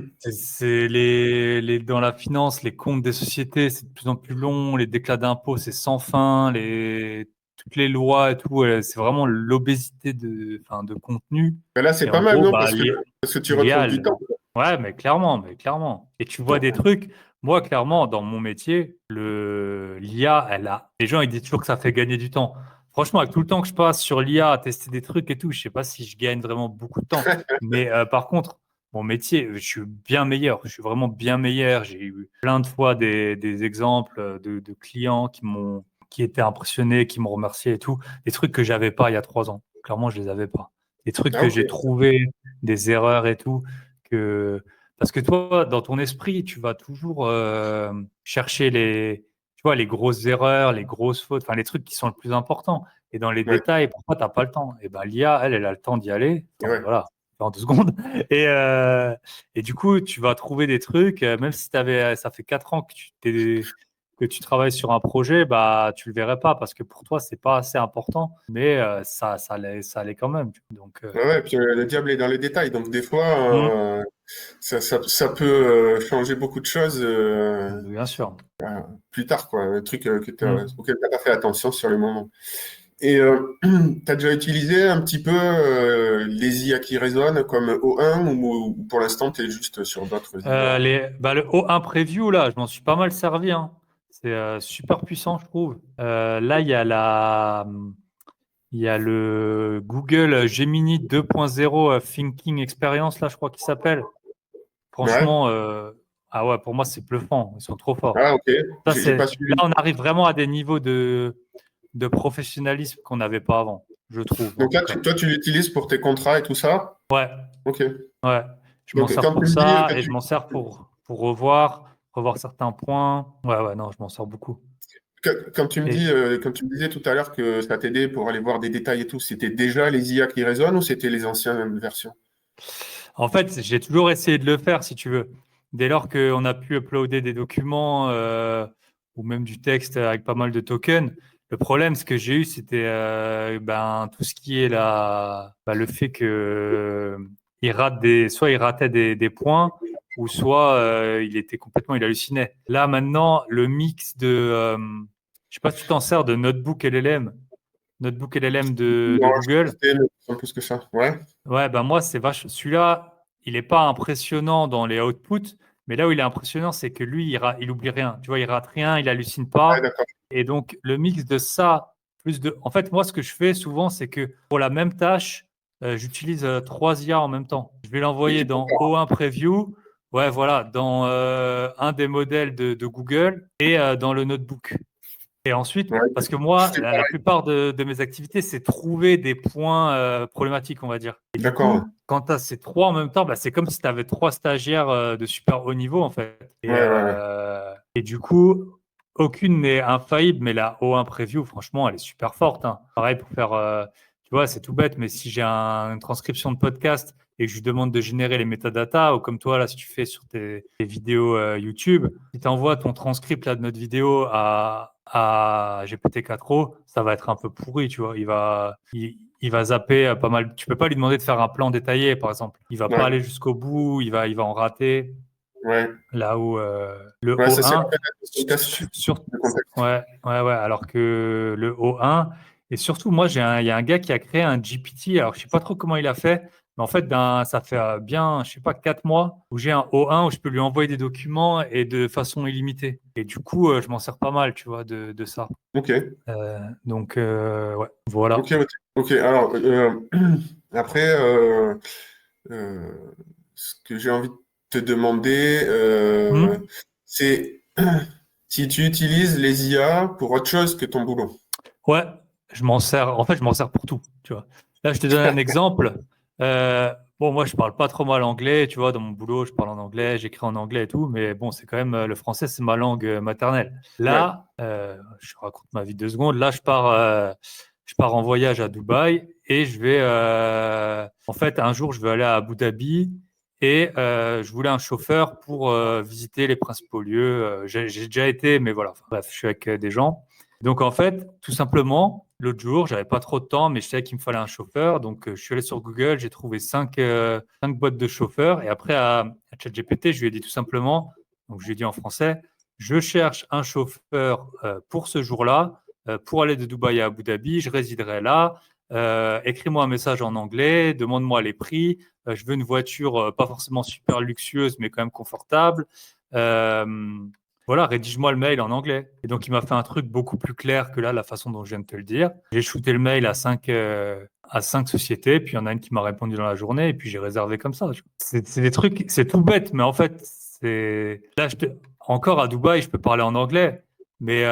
S2: la finance, les comptes des sociétés, c'est de plus en plus long. Les déclats d'impôts, c'est sans fin. Toutes les lois et tout, c'est vraiment l'obésité de contenu.
S1: Mais là, c'est
S2: Et
S1: pas
S2: en
S1: mal,
S2: gros,
S1: non?
S2: bah,
S1: Parce que tu retrouves
S2: l'IA,
S1: du temps.
S2: ouais, mais clairement. Et tu vois des trucs. Moi, clairement, dans mon métier, l'IA, les gens, ils disent toujours que ça fait gagner du temps. Franchement, avec tout le temps que je passe sur l'IA à tester des trucs et tout, je sais pas si je gagne vraiment beaucoup de temps. Mais par contre, mon métier, je suis bien meilleur. Je suis vraiment bien meilleur. J'ai eu plein de fois des exemples de clients qui étaient impressionnés, qui m'ont remercié et tout. Des trucs que j'avais pas il y a 3 ans. Clairement, je les avais pas. Des trucs
S1: Ah,
S2: que
S1: ok.
S2: j'ai trouvés, des erreurs et tout que parce que toi, dans ton esprit, tu vas toujours chercher tu vois, les grosses erreurs, les grosses fautes, enfin les trucs qui sont le plus importants. Et dans les
S1: Ouais,
S2: détails, pourquoi tu n'as pas le temps? Et ben l'IA, elle a le temps d'y aller. Attends,
S1: ouais.
S2: voilà, en 2 secondes. Et du coup, tu vas trouver des trucs, même si ça fait 4 ans que tu travailles sur un projet, bah tu le verrais pas parce que pour toi, c'est pas assez important. Mais ça l'est quand même. Donc,
S1: Ouais, puis le diable est dans les détails. Donc, des fois,
S2: hmm,
S1: ça peut changer beaucoup de choses
S2: bien sûr.
S1: plus tard, quoi. Un truc
S2: Hmm.
S1: auquel tu n'as pas fait attention sur le moment. Et tu as déjà utilisé un petit peu les IA qui résonnent comme O1 ou pour l'instant, tu es juste sur d'autres IA?
S2: Le O1 Preview, là, je m'en suis pas mal servi, hein. C'est super puissant, je trouve. Là, il y a le Google Gemini 2.0 Thinking Experience, là, je crois qu'il s'appelle.
S1: Ouais.
S2: Franchement, ah ouais, pour moi, c'est bluffant. Ils sont trop forts.
S1: Ah, ok.
S2: Ça,
S1: J'ai pas
S2: là,
S1: suivi.
S2: on arrive vraiment à des niveaux de professionnalisme qu'on n'avait pas avant, je trouve, en
S1: Donc
S2: tout
S1: là,
S2: cas.
S1: toi, tu l'utilises pour tes contrats et tout ça?
S2: Ouais,
S1: Ok.
S2: ouais. Je m'en
S1: Donc,
S2: sers
S1: quand tu
S2: pour
S1: me dis,
S2: ça et je m'en sers pour revoir certains points. Ouais, non, je m'en sers beaucoup.
S1: quand tu me
S2: Et
S1: dis, quand tu me disais tout à l'heure que ça t'aidait pour aller voir des détails et tout, c'était déjà les IA qui résonnent ou c'était les anciennes versions?
S2: en fait, j'ai toujours essayé de le faire, si tu veux. Dès lors qu'on a pu uploader des documents ou même du texte avec pas mal de tokens, le problème, ce que j'ai eu, c'était tout ce qui est le fait que soit il ratait des points, ou soit il hallucinait. Là, maintenant, le mix je sais pas si tu t'en sers de Notebook LLM de
S1: Non, je
S2: Google.
S1: testais, mais pas plus que ça. Ouais.
S2: Ouais, ben moi, c'est vache. Celui-là, il n'est pas impressionnant dans les outputs, mais là où il est impressionnant, c'est que lui, il oublie rien. Tu vois, il rate rien, il hallucine
S1: Ouais,
S2: pas.
S1: d'accord.
S2: Et donc, le mix de ça, plus de. En fait, moi, ce que je fais souvent, c'est que pour la même tâche, j'utilise 3 IA en même temps. Je vais
S1: Et
S2: l'envoyer
S1: tu peux
S2: dans O1 Preview, ouais, voilà, dans un des modèles de Google et dans le notebook. Et ensuite,
S1: ouais,
S2: parce que moi,
S1: c'est
S2: la
S1: pareil.
S2: plupart de mes activités, c'est trouver des points problématiques, on va dire. Et du
S1: D'accord.
S2: coup, quand tu as ces trois en même temps, bah, c'est comme si tu avais 3 stagiaires de super haut niveau, en fait.
S1: Ouais.
S2: Et du coup, aucune n'est infaillible, mais la O1 Preview, franchement, elle est super forte, hein. Pareil pour faire, tu vois, c'est tout bête, mais si j'ai une transcription de podcast et que je lui demande de générer les métadatas, ou comme toi, là, si tu fais sur tes vidéos YouTube, si tu envoies ton transcript là, de notre vidéo à GPT-4o, ça va être un peu pourri, tu vois. Il va zapper pas mal. Tu peux pas lui demander de faire un plan détaillé, par exemple. Il va pas
S1: Ouais,
S2: aller jusqu'au bout, il va en rater.
S1: ouais.
S2: Là où le
S1: Ouais, ça, c'est
S2: O1,
S1: la efficacité de contexte.
S2: ouais, alors que le O1, et surtout, moi, il y a un gars qui a créé un GPT, alors je sais pas trop comment il a fait, mais en fait, ça fait bien, je sais pas, 4 mois où j'ai un O1 où je peux lui envoyer des documents et de façon illimitée. Et du coup, je m'en sers pas mal, tu vois, de ça.
S1: Ok,
S2: Donc, ouais, voilà.
S1: ok, ok. Ok, alors, après, euh, ce que j'ai envie de te demander,
S2: Hmm.
S1: c'est si tu utilises les IA pour autre chose que ton boulot.
S2: Ouais, je m'en sers. En fait, je m'en sers pour tout, tu vois. Là, je te donne un exemple. Bon, moi, je parle pas trop mal anglais, tu vois. Dans mon boulot, je parle en anglais, j'écris en anglais et tout. Mais bon, c'est quand même le français, c'est ma langue maternelle.
S1: Ouais,
S2: Là, je raconte ma vie 2 secondes. Là, je pars en voyage à Dubaï et je vais. En fait, un jour, je vais aller à Abu Dhabi et je voulais un chauffeur pour visiter les principaux lieux. J'ai déjà été, mais voilà. Enfin, bref, je suis avec des gens. Donc en fait, tout simplement, l'autre jour, j'avais pas trop de temps, mais je savais qu'il me fallait un chauffeur. Donc je suis allé sur Google, j'ai trouvé cinq boîtes de chauffeurs. Et après, à ChatGPT, je lui ai dit tout simplement, donc je lui ai dit en français, je cherche un chauffeur pour ce jour-là, pour aller de Dubaï à Abu Dhabi, je résiderai là. Écris-moi un message en anglais, demande-moi les prix. Je veux une voiture pas forcément super luxueuse, mais quand même confortable. Euh, voilà, rédige-moi le mail en anglais. Et donc, il m'a fait un truc beaucoup plus clair que là, la façon dont je viens de te le dire. J'ai shooté le mail à cinq sociétés, puis il y en a une qui m'a répondu dans la journée, et puis j'ai réservé comme ça. C'est des trucs, c'est tout bête, mais en fait, encore à Dubaï, je peux parler en anglais, mais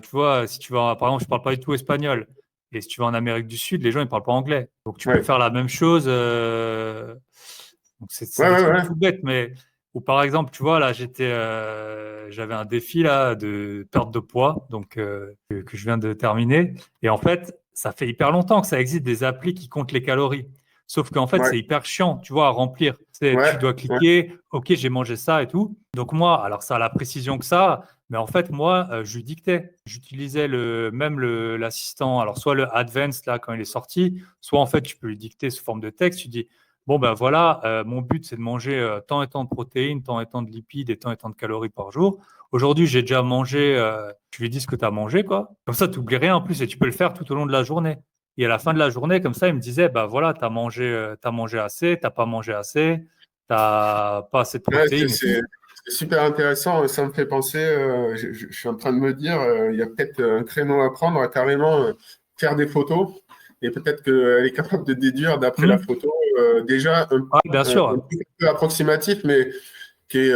S2: tu vois, si tu vas, par exemple, je parle pas du tout espagnol, et si tu vas en Amérique du Sud, les gens, ils parlent pas anglais. Donc, tu peux
S1: ouais,
S2: faire la même chose. Donc, c'est
S1: ouais,
S2: des
S1: ouais,
S2: trucs
S1: ouais.
S2: tout bêtes, mais ou par exemple, tu vois, là, j'avais un défi là de perte de poids, donc que je viens de terminer. Et en fait, ça fait hyper longtemps que ça existe des applis qui comptent les calories. Sauf qu'en fait,
S1: Ouais,
S2: c'est hyper chiant, tu vois, à remplir.
S1: ouais,
S2: Tu dois
S1: ouais,
S2: cliquer, OK, j'ai mangé ça et tout. Donc moi, alors ça a la précision que ça, mais en fait, moi, je lui dictais. J'utilisais l'assistant, alors soit le Advanced là quand il est sorti, soit en fait, tu peux lui dicter sous forme de texte. Tu dis, bon, ben voilà, mon but, c'est de manger tant et tant de protéines, tant et tant de lipides et tant de calories par jour. Aujourd'hui, j'ai déjà mangé, tu lui dis ce que tu as mangé, quoi. Comme ça, tu n'oublies rien en plus et tu peux le faire tout au long de la journée. Et à la fin de la journée, comme ça, il me disait, bah voilà, t'as mangé assez, t'as pas mangé assez, t'as pas assez de
S1: ouais,
S2: protéines et tout.
S1: c'est super intéressant. Ça me fait penser, je suis en train de me dire, il y a peut-être un créneau à prendre, à carrément faire des photos. Et peut-être qu'elle est capable de déduire d'après la
S2: Hmm.
S1: photo déjà
S2: Ah, bien
S1: un
S2: sûr.
S1: truc un peu approximatif, mais qui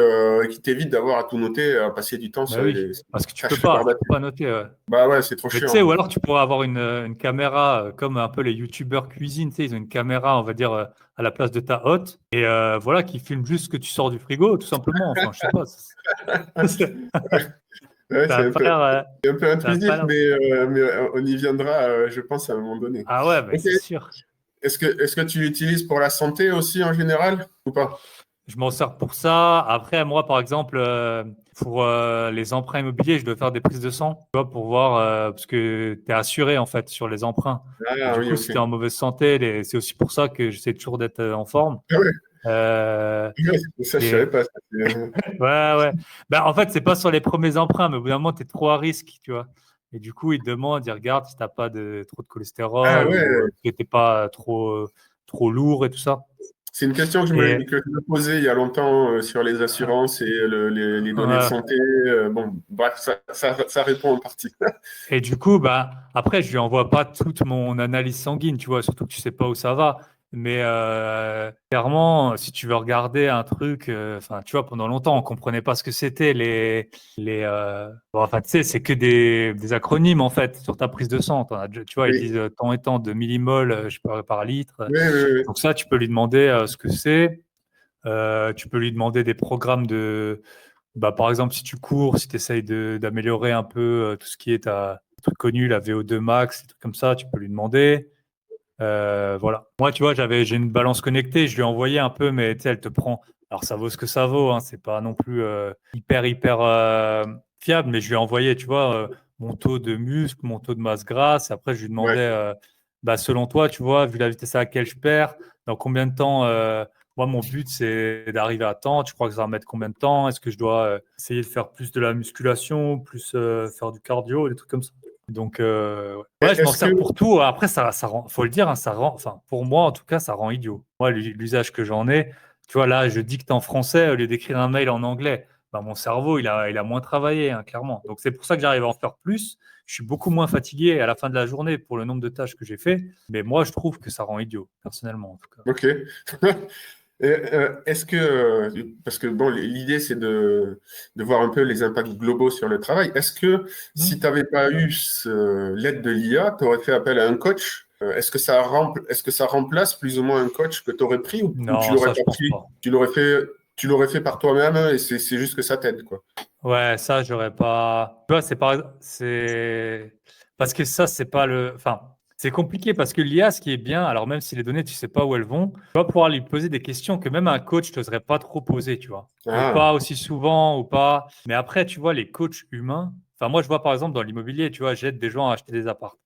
S1: t'évite d'avoir à tout noter, à passer du temps
S2: Bah
S1: sur
S2: oui,
S1: les
S2: parce que
S1: tâches
S2: tu peux
S1: rébarbatives.
S2: pas noter.
S1: Bah ouais, c'est trop
S2: Mais tu sais, ou
S1: chiant.
S2: alors tu pourrais avoir une caméra comme un peu les youtubeurs cuisine, tu sais, ils ont une caméra, on va dire, à la place de ta hotte, et voilà, qui filme juste ce que tu sors du frigo, tout simplement. Enfin, je sais pas.
S1: Ouais,
S2: Ça a pas l'air.
S1: c'est un peu
S2: Ça a pas
S1: intrusif,
S2: l'air.
S1: mais on y viendra, je pense, à un moment donné.
S2: Ah ouais, mais
S1: Ok.
S2: c'est sûr.
S1: Est-ce que tu l'utilises pour la santé aussi en général ou pas?
S2: Je m'en sers pour ça. Après, moi, par exemple, pour les emprunts immobiliers, je dois faire des prises de sang, tu vois, pour voir, parce que tu es assuré, en fait, sur les emprunts. Et
S1: Ah
S2: du
S1: oui,
S2: coup,
S1: ok.
S2: si tu es en mauvaise santé, c'est aussi pour ça que j'essaie toujours d'être en forme.
S1: Ah ouais,
S2: Euh,
S1: ouais, ça, je savais
S2: et
S1: pas. Ça,
S2: ouais, ouais. Ben, en fait, c'est pas sur les premiers emprunts, mais au bout d'un moment, tu es trop à risque, tu vois. Et du coup, ils te demandent, ils regardent si tu n'as pas trop de
S1: Ah
S2: cholestérol ou
S1: ouais,
S2: que tu n'es pas trop lourd et tout ça.
S1: c'est une question
S2: Et
S1: que je me posais il y a longtemps sur les assurances et les données de
S2: ouais.
S1: santé. Bon, bref, ça répond en partie.
S2: Et du coup, bah, après, je lui envoie pas toute mon analyse sanguine, tu vois, surtout que tu sais pas où ça va. Mais clairement, si tu veux regarder un truc, enfin, tu vois, pendant longtemps, on comprenait pas ce que c'était bon, enfin, tu sais, c'est que des acronymes en fait sur ta prise de sang. Tu vois, ils
S1: Oui,
S2: disent tant et tant de millimoles, je sais pas, par litre.
S1: oui, oui, oui.
S2: Donc ça, tu peux lui demander ce que c'est. Tu peux lui demander des programmes bah, par exemple, si tu cours, si tu essayes d'améliorer un peu tout ce qui est ta truc connu, la VO2 max, des trucs comme ça, tu peux lui demander. Voilà. Moi, tu vois, j'ai une balance connectée, je lui ai envoyé un peu, mais tu sais, elle te prend. Alors, ça vaut ce que ça vaut, hein, c'est pas non plus hyper fiable, mais je lui ai envoyé, tu vois, mon taux de muscle, mon taux de masse grasse. Après, je lui
S1: Ouais.
S2: demandais, selon toi, tu vois, vu la vitesse à laquelle je perds, dans combien de temps moi, mon but, c'est d'arriver à temps. Tu crois que ça va mettre combien de temps? Est-ce que je dois essayer de faire plus de la musculation, plus faire du cardio, des trucs comme ça? Donc, ouais, je m'en
S1: Est-ce que
S2: sers pour tout. Après, ça rend, faut le dire, hein, ça rend, enfin, pour moi, en tout cas, ça rend idiot. Moi, l'usage que j'en ai, tu vois, là, je dicte en français au lieu d'écrire un mail en anglais. Bah, mon cerveau, il a moins travaillé, hein, clairement. Donc, c'est pour ça que j'arrive à en faire plus. Je suis beaucoup moins fatigué à la fin de la journée pour le nombre de tâches que j'ai fait. Mais moi, je trouve que ça rend idiot, personnellement, en tout cas.
S1: Ok. Est-ce que, parce que bon, l'idée c'est de voir un peu les impacts globaux sur le travail. Est-ce que si tu
S2: Hmm.
S1: n'avais pas eu l'aide de l'IA, tu aurais fait appel à un coach? Est-ce que ça remplace plus ou moins un coach que tu aurais pris ou tu
S2: Non,
S1: l'aurais
S2: ça, je
S1: pas
S2: pense
S1: pris?
S2: pas.
S1: Tu l'aurais fait par toi-même et c'est juste que ça t'aide, quoi.
S2: Ouais, ça, j'aurais pas. Tu vois, c'est parce que ça, c'est pas le. Enfin, c'est compliqué parce que l'IA, ce qui est bien, alors même si les données, tu sais pas où elles vont, tu vas pouvoir lui poser des questions que même un coach n'oserait pas trop poser, tu vois. Ou
S1: Ah,
S2: pas aussi souvent, ou pas. Mais après, tu vois, les coachs humains. Enfin, moi, je vois par exemple dans l'immobilier, tu vois, j'aide des gens à acheter des apparts.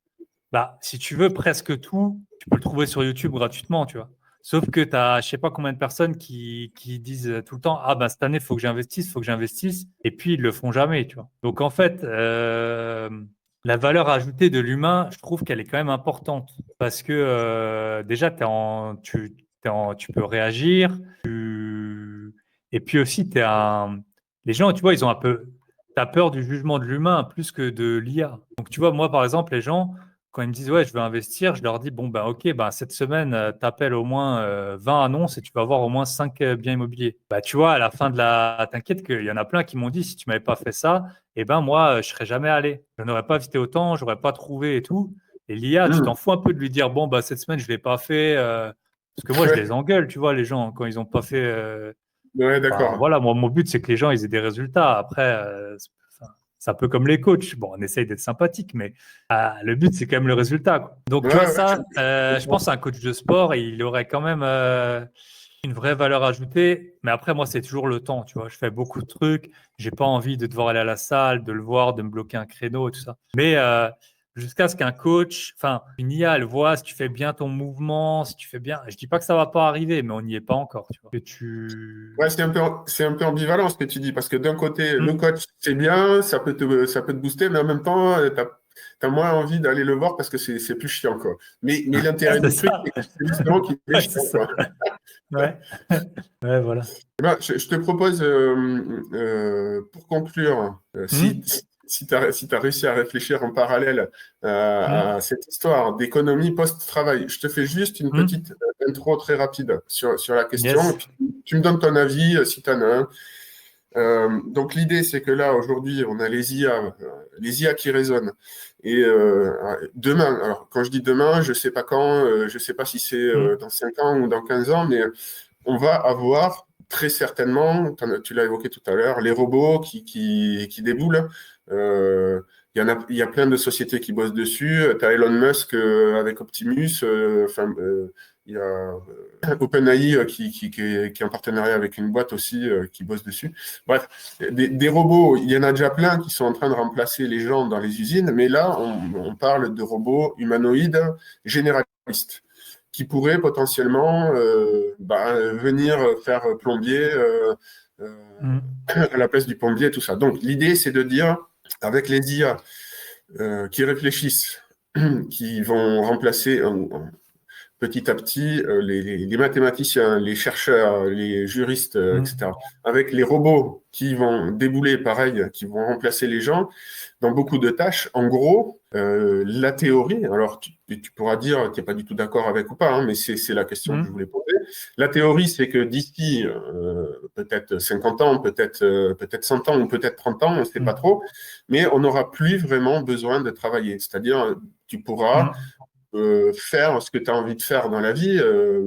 S2: Bah, si tu veux presque tout, tu peux le trouver sur YouTube gratuitement, tu vois. Sauf que tu as, je sais pas combien de personnes qui disent tout le temps, ah bah cette année, il faut que j'investisse, il faut que j'investisse, et puis ils le font jamais, tu vois. Donc en fait, la valeur ajoutée de l'humain, je trouve qu'elle est quand même importante parce que déjà, tu peux réagir, et puis aussi, les gens, tu vois, ils ont t'as peur du jugement de l'humain plus que de l'IA. Donc tu vois, moi par exemple, les gens quand ils me disent ouais, je veux investir, je leur dis bon ben ok, ben cette semaine, t'appelles au moins 20 annonces et tu vas avoir au moins 5 biens immobiliers. Bah tu vois, à la fin de t'inquiète qu'il y en a plein qui m'ont dit si tu m'avais pas fait ça, eh ben moi je serais jamais allé. Je n'aurais pas visité autant, j'aurais pas trouvé et tout. Et l'IA, tu t'en
S1: hmm.
S2: fous un peu de lui dire bon bah cette semaine je l'ai pas fait parce que moi je les
S1: Ouais,
S2: engueule, tu vois les gens quand ils ont pas fait.
S1: ouais,
S2: Enfin,
S1: d'accord.
S2: voilà, moi, mon but, c'est que les gens ils aient des résultats. Après, c'est un peu comme les coachs. Bon, on essaye d'être sympathique, mais le but, c'est quand même le résultat, quoi. Donc,
S1: Ouais,
S2: tu vois,
S1: ouais, je
S2: ça, je
S1: comprends.
S2: pense à un coach de sport, il aurait quand même une vraie valeur ajoutée. Mais après, moi, c'est toujours le temps, tu vois. Je fais beaucoup de trucs. J'ai pas envie de devoir aller à la salle, de le voir, de me bloquer un créneau et tout ça. Mais jusqu'à ce qu'un coach, enfin, une IA, elle voit si tu fais bien ton mouvement, si tu fais bien. Je dis pas que ça va pas arriver, mais on n'y est pas encore, tu vois. Que
S1: Ouais,
S2: tu.
S1: c'est un peu ambivalent ce que tu dis, parce que d'un côté, le
S2: Hmm.
S1: coach, c'est bien, ça peut te booster, mais en même temps, tu as moins envie d'aller le voir parce que c'est plus chiant, quoi. Mais l'intérêt
S2: C'est
S1: du truc,
S2: ça.
S1: c'est justement qu'il est
S2: Ouais, c'est
S1: chiant,
S2: ça.
S1: quoi.
S2: Ouais. Ouais, voilà.
S1: Eh ben, je te propose, pour conclure, si,
S2: Hmm.
S1: si tu as réussi à réfléchir en parallèle
S2: Hmm.
S1: à cette histoire d'économie post-travail, je te fais juste une
S2: Hmm.
S1: petite intro très rapide sur la question, et
S2: Yes.
S1: puis tu me donnes ton avis si tu en as un. Donc l'idée, c'est que là, aujourd'hui, on a les IA qui résonnent. Et demain, alors quand je dis demain, je ne sais pas quand, je ne sais pas si c'est
S2: Hmm.
S1: dans 5 ans ou dans 15 ans, mais on va avoir très certainement, tu l'as évoqué tout à l'heure, les robots qui déboulent. Il y a plein de sociétés qui bossent dessus. Tu as Elon Musk avec Optimus. Il y a OpenAI qui est en partenariat avec une boîte aussi qui bosse dessus. Bref, des robots, il y en a déjà plein qui sont en train de remplacer les gens dans les usines, mais là, on parle de robots humanoïdes généralistes qui pourraient potentiellement venir faire plombier
S2: Hmm.
S1: à la place du plombier, tout ça. Donc, l'idée, c'est de dire, avec les IA qui réfléchissent, qui vont remplacer petit à petit les mathématiciens, les chercheurs, les juristes,
S2: Hmm.
S1: etc. Avec les robots qui vont débouler, pareil, qui vont remplacer les gens dans beaucoup de tâches. En gros, la théorie, alors tu pourras dire que tu n'es pas du tout d'accord avec ou pas, hein, mais c'est la question que je
S2: Hmm.
S1: voulais poser. La théorie, c'est que d'ici peut-être 50 ans, peut-être 100 ans ou peut-être 30 ans, on ne sait pas
S2: Hmm.
S1: trop, mais on n'aura plus vraiment besoin de travailler. C'est-à-dire, tu pourras
S2: Hmm.
S1: faire ce que tu as envie de faire dans la vie,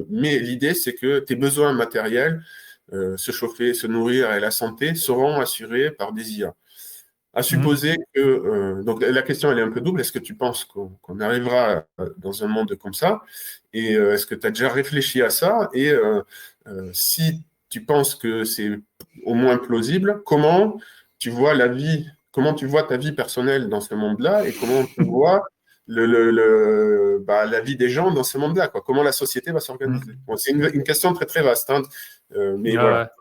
S1: mais l'idée, c'est que tes besoins matériels, se chauffer, se nourrir et la santé, seront assurés par des IA. À
S2: Hmm.
S1: supposer que, donc la question elle est un peu double, est-ce que tu penses qu'on arrivera dans un monde comme ça? Et est-ce que tu as déjà réfléchi à ça? Et si tu penses que c'est au moins plausible, comment tu vois la vie comment tu vois ta vie personnelle dans ce monde-là et comment tu vois la vie des gens dans ce monde-là, quoi. Comment la société va s'organiser. Bon, c'est une question très, très vaste, hein, mais voilà.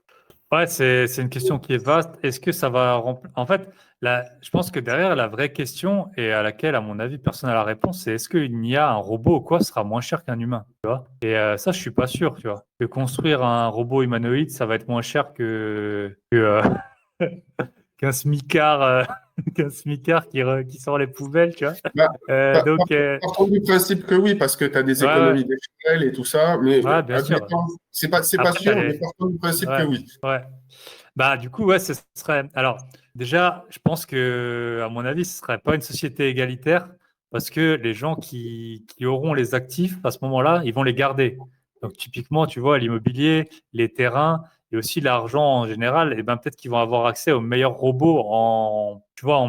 S2: Ouais, c'est une question qui est vaste. Est-ce que ça va En fait, je pense que derrière, la vraie question, et à laquelle, à mon avis, personne n'a la réponse, c'est est-ce qu'une IA, un robot ou quoi, sera moins cher qu'un humain, tu vois? Et ça, je suis pas sûr, tu vois. Que construire un robot humanoïde, ça va être moins cher qu'un smicard, qu'un smicard qui sort les pouvelles, tu vois.
S1: Bah,
S2: Donc,
S1: partons du principe que oui, parce que tu as des
S2: ouais,
S1: économies d'échelle et tout ça, mais
S2: ouais, bien sûr.
S1: admettons, c'est pas
S2: Après,
S1: sûr, mais partons du principe que
S2: ouais,
S1: oui.
S2: ouais. Bah, du coup, ouais, ce serait. Alors, déjà, je pense que, à mon avis, ce serait pas une société égalitaire parce que les gens qui auront les actifs à ce moment-là, ils vont les garder. Donc, typiquement, tu vois, l'immobilier, les terrains et aussi l'argent en général, et ben peut-être qu'ils vont avoir accès aux meilleurs robots tu vois,
S1: Ouais,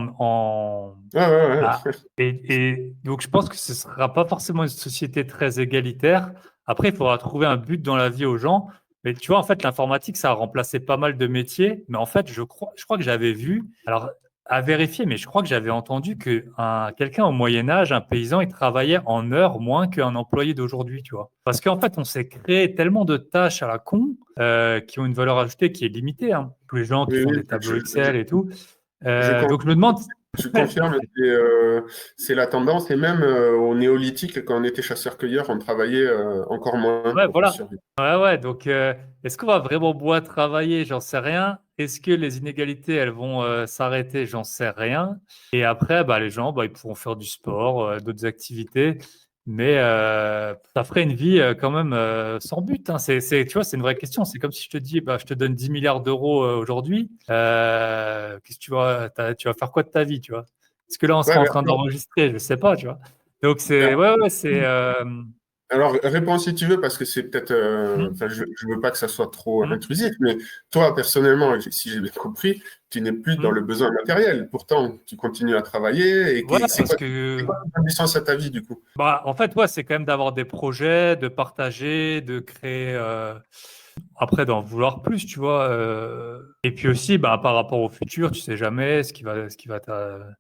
S1: ouais,
S2: ah,
S1: ouais.
S2: et donc, je pense que ce ne sera pas forcément une société très égalitaire. Après, il faudra trouver un but dans la vie aux gens. Mais tu vois, en fait, l'informatique, ça a remplacé pas mal de métiers. Mais en fait, je crois que j'avais vu, alors à vérifier, mais je crois que j'avais entendu que quelqu'un au Moyen Âge, un paysan, il travaillait en heures moins qu'un employé d'aujourd'hui, tu vois. Parce qu'en fait, on s'est créé tellement de tâches à la con qui ont une valeur ajoutée qui est limitée, hein. Tous les gens qui
S1: Oui,
S2: font
S1: oui,
S2: des tableaux Excel et tout.
S1: je
S2: Donc, je me demande.
S1: Je confirme, c'est la tendance. Et même au néolithique, quand on était chasseur-cueilleur, on travaillait encore moins
S2: Ouais,
S1: pour
S2: voilà.
S1: survivre.
S2: Ouais, ouais. Donc, est-ce qu'on va vraiment pouvoir travailler? J'en sais rien. Est-ce que les inégalités, elles vont s'arrêter? J'en sais rien. Et après, bah, les gens, bah, ils pourront faire du sport, d'autres activités. Mais ça ferait une vie quand même sans but, hein. Tu vois, c'est une vraie question. C'est comme si je te dis, bah, je te donne 10 milliards d'euros aujourd'hui. Qu'est-ce que tu vas faire quoi de ta vie, tu vois? Est-ce que là, on
S1: Ouais,
S2: sera en train d'enregistrer? Je ne sais pas, tu vois. Donc,
S1: mais-
S2: ouais, ouais, c'est.
S1: alors, réponds si tu veux, parce que c'est peut-être.
S2: Hmm,
S1: Enfin, je veux pas que ça soit trop
S2: hmm,
S1: intrusif, mais toi, personnellement, si j'ai bien compris, tu n'es plus dans
S2: hmm.
S1: le besoin matériel. Pourtant, tu continues à travailler. Et
S2: Ouais,
S1: c'est
S2: parce
S1: c'est
S2: que,
S1: quoi qui donne du sens à ta vie, du coup?
S2: bah, en fait, ouais, c'est quand même d'avoir des projets, de partager, de créer, après d'en vouloir plus, tu vois. Et puis aussi, bah, par rapport au futur, tu sais jamais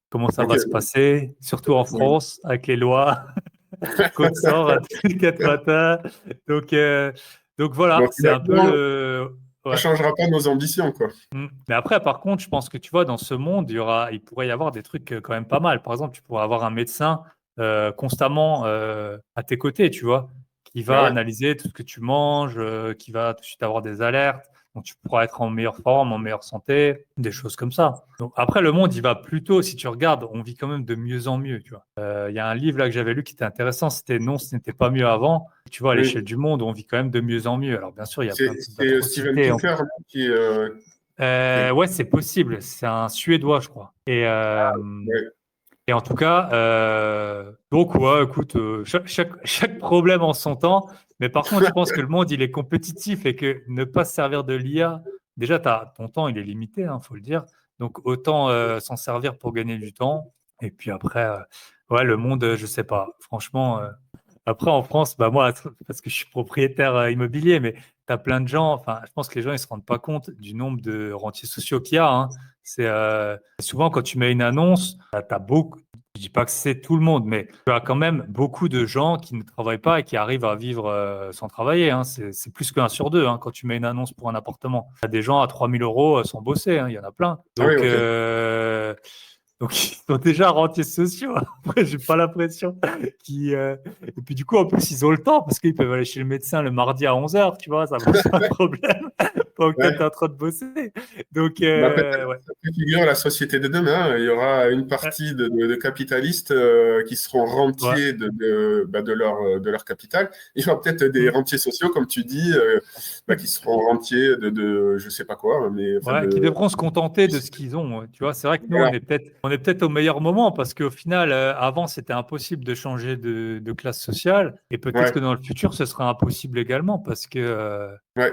S2: comment ça
S1: Ok.
S2: va se passer, surtout en France, avec les lois, code sort à tous les quatre matins. Donc, euh, donc voilà,
S1: Bon,
S2: c'est un peu
S1: finalement, ça
S2: ouais.
S1: changera pas nos ambitions, quoi.
S2: Mais après, par contre, je pense que tu vois, dans ce monde, il pourrait y avoir des trucs quand même pas mal. Par exemple, tu pourrais avoir un médecin constamment à tes côtés, tu vois, qui
S1: Bah
S2: va
S1: ouais.
S2: analyser tout ce que tu manges, qui va tout de suite avoir des alertes. Donc, tu pourras être en meilleure forme, en meilleure santé, des choses comme ça. Donc, après, le monde, il va plutôt, si tu regardes, on vit quand même de mieux en mieux, tu vois. Il y a un livre là que j'avais lu qui était intéressant, c'était Non, ce n'était pas mieux avant. Tu vois, à l'échelle
S1: Oui.
S2: du monde, on vit quand même de mieux en mieux. Alors, bien sûr, il y a plein de types
S1: C'est Steven
S2: d'atrocités.
S1: Pinker, non, qui est-
S2: Ouais, c'est possible. C'est un Suédois, je crois.
S1: ouais.
S2: Et en tout cas, donc ouais, écoute, chaque problème en son temps. Mais par contre, je pense que le monde, il est compétitif et que ne pas se servir de l'IA, déjà, ton temps, il est limité, hein, faut le dire. Donc, autant s'en servir pour gagner du temps. Et puis après, ouais, le monde, je sais pas. Franchement, après, en France, bah moi, parce que je suis propriétaire immobilier, mais tu as plein de gens, enfin, je pense que les gens, ils se rendent pas compte du nombre de rentiers sociaux qu'il y a, hein. C'est souvent quand tu mets une annonce, tu as beaucoup, je dis pas que c'est tout le monde, mais tu as quand même beaucoup de gens qui ne travaillent pas et qui arrivent à vivre sans travailler, hein. C'est plus qu'un sur deux, hein, quand tu mets une annonce pour un appartement. Tu as des gens à 3 000 € sans bosser, hein, il y en a plein.
S1: Ah oui,
S2: Donc,
S1: ok.
S2: ils sont déjà rentiers sociaux. Après, j'ai pas l'impression Et puis, du coup, en plus, ils ont le temps parce qu'ils peuvent aller chez le médecin le mardi à 11h, tu vois, ça pose pas de problème pendant que tu es
S1: Ouais.
S2: en train de bosser. Donc,
S1: Bah, peut-être
S2: ouais.
S1: que ça préfigure la société de demain. Il y aura une
S2: Ouais,
S1: partie de capitalistes qui seront
S2: ouais.
S1: rentiers de leur capital. Il y aura peut-être des
S2: Mm.
S1: rentiers sociaux, comme tu dis, qui seront rentiers je sais pas quoi, mais enfin
S2: Ouais, qui devront se contenter de ce qu'ils ont, ouais. Tu vois, c'est vrai que nous,
S1: voilà.
S2: on est peut-être au meilleur moment parce qu'au final, avant, c'était impossible de changer de classe sociale et peut-être que
S1: Ouais,
S2: dans le futur, ce sera impossible également
S1: ouais,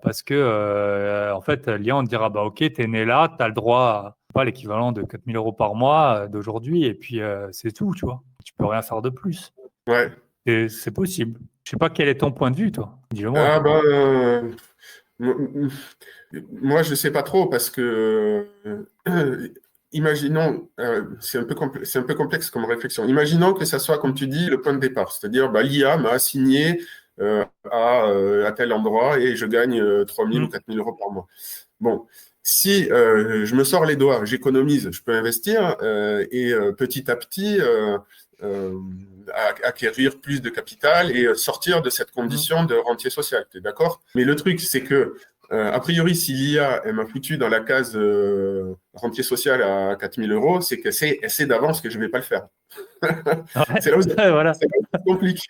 S2: parce que en fait, l'IA, on te dira, bah, OK, tu es né là, tu as le droit à pas l'équivalent de 4 000 € par mois d'aujourd'hui, et puis c'est tout, tu vois. Tu peux rien faire de plus.
S1: ouais.
S2: Et c'est possible. Je sais pas quel est ton point de vue, toi. Dis-le-moi.
S1: Ah ben, moi, je sais pas trop parce que imaginons, c'est un peu complexe comme réflexion. Imaginons que ça soit, comme tu dis, le point de départ, c'est-à-dire l'IA m'a assigné à tel endroit et je gagne 3 000 ou 4 000 euros par mois. Bon, si je me sors les doigts, j'économise, je peux investir et petit à petit acquérir plus de capital et sortir de cette condition de rentier social. Tu es d'accord? Mais le truc, c'est que a priori, si l'IA m'a foutu dans la case rentier social à 4 000 euros, c'est qu'elle sait d'avance que je ne vais pas le faire.
S2: Ouais,
S1: C'est là où ça
S2: voilà,
S1: se complique.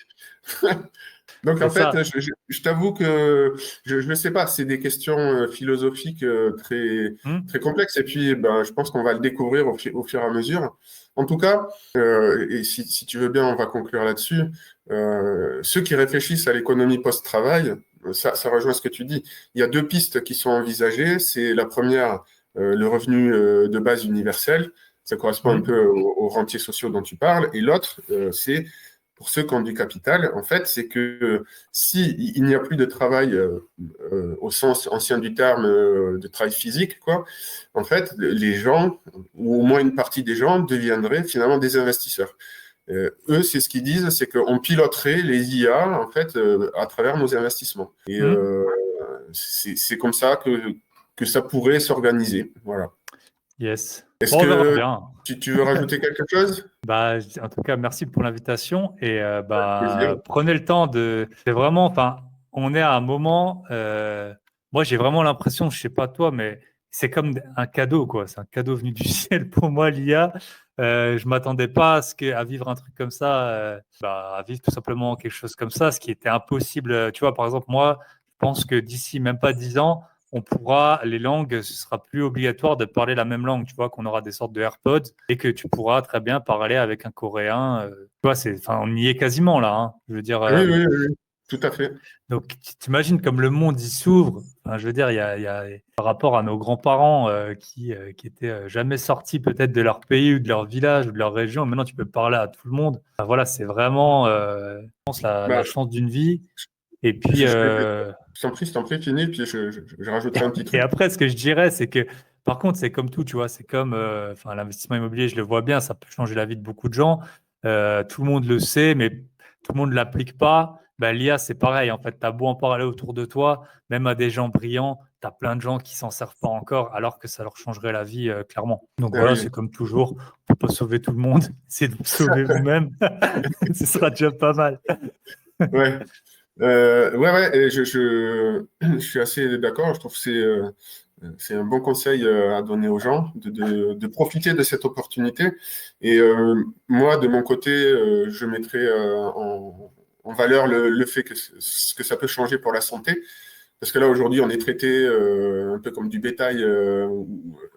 S1: Donc,
S2: c'est
S1: en fait,
S2: ça.
S1: je t'avoue que je ne sais pas, c'est des questions philosophiques très,
S2: Hmm.
S1: très complexes. Et puis, je pense qu'on va le découvrir au fur et à mesure. En tout cas, et si tu veux bien, on va conclure là-dessus. Ceux qui réfléchissent à l'économie post-travail, ça rejoint ce que tu dis. Il y a deux pistes qui sont envisagées. C'est la première, le revenu de base universel. Ça correspond un
S2: Hmm.
S1: peu aux rentiers sociaux dont tu parles. Et l'autre, c'est pour ceux qui ont du capital, en fait, c'est que si il n'y a plus de travail au sens ancien du terme de travail physique, quoi, en fait, les gens, ou au moins une partie des gens, deviendraient finalement des investisseurs. Eux, c'est ce qu'ils disent, c'est qu'on piloterait les IA en fait à travers nos investissements. Et
S2: Hmm.
S1: c'est comme ça que ça pourrait s'organiser. Voilà.
S2: Yes.
S1: Est-ce
S2: Bon, on verra
S1: que
S2: bien.
S1: tu veux rajouter quelque chose?
S2: Bah, en tout cas, merci pour l'invitation et
S1: Plaisir.
S2: prenez le temps de. C'est vraiment, enfin, on est à un moment. Moi, j'ai vraiment l'impression, je sais pas toi, mais c'est comme un cadeau, quoi. C'est un cadeau venu du ciel pour moi, l'IA. Je m'attendais pas à vivre un truc comme ça, à vivre tout simplement quelque chose comme ça, ce qui était impossible. Tu vois, par exemple, moi, je pense que d'ici même pas 10 ans, on pourra, les langues, ce sera plus obligatoire de parler la même langue, tu vois, qu'on aura des sortes de AirPods et que tu pourras très bien parler avec un Coréen. Tu vois, enfin, on y est quasiment là, hein. Je veux dire,
S1: Oui, oui, oui, oui, tout à fait.
S2: donc t'imagines comme le monde y s'ouvre. Enfin, je veux dire, par rapport à nos grands-parents qui étaient jamais sortis peut-être de leur pays ou de leur village ou de leur région, maintenant tu peux parler à tout le monde. Enfin, voilà, c'est vraiment, je pense, la
S1: Bah,
S2: chance d'une vie. Et puis,
S1: je, je, je t'en prie, fini, puis je rajouterai un petit
S2: Et
S1: truc.
S2: après, ce que je dirais, c'est que, par contre, c'est comme tout, tu vois, c'est comme enfin, l'investissement immobilier, je le vois bien, ça peut changer la vie de beaucoup de gens. Tout le monde le sait, mais tout le monde ne l'applique pas. Ben, l'IA, c'est pareil. En fait, tu as beau en parler autour de toi, même à des gens brillants, tu as plein de gens qui s'en servent pas encore, alors que ça leur changerait la vie, clairement. Donc
S1: Ah
S2: voilà,
S1: oui,
S2: c'est comme toujours. On peut pas sauver tout le monde. Essayez de vous sauver vous-même. Ce sera déjà pas mal.
S1: ouais. Ouais, ouais, et je suis assez d'accord. Je trouve que c'est un bon conseil à donner aux gens de profiter de cette opportunité. Et moi, de mon côté, je mettrai en valeur le fait que ça peut changer pour la santé. Parce que là, aujourd'hui, on est traité un peu comme du bétail.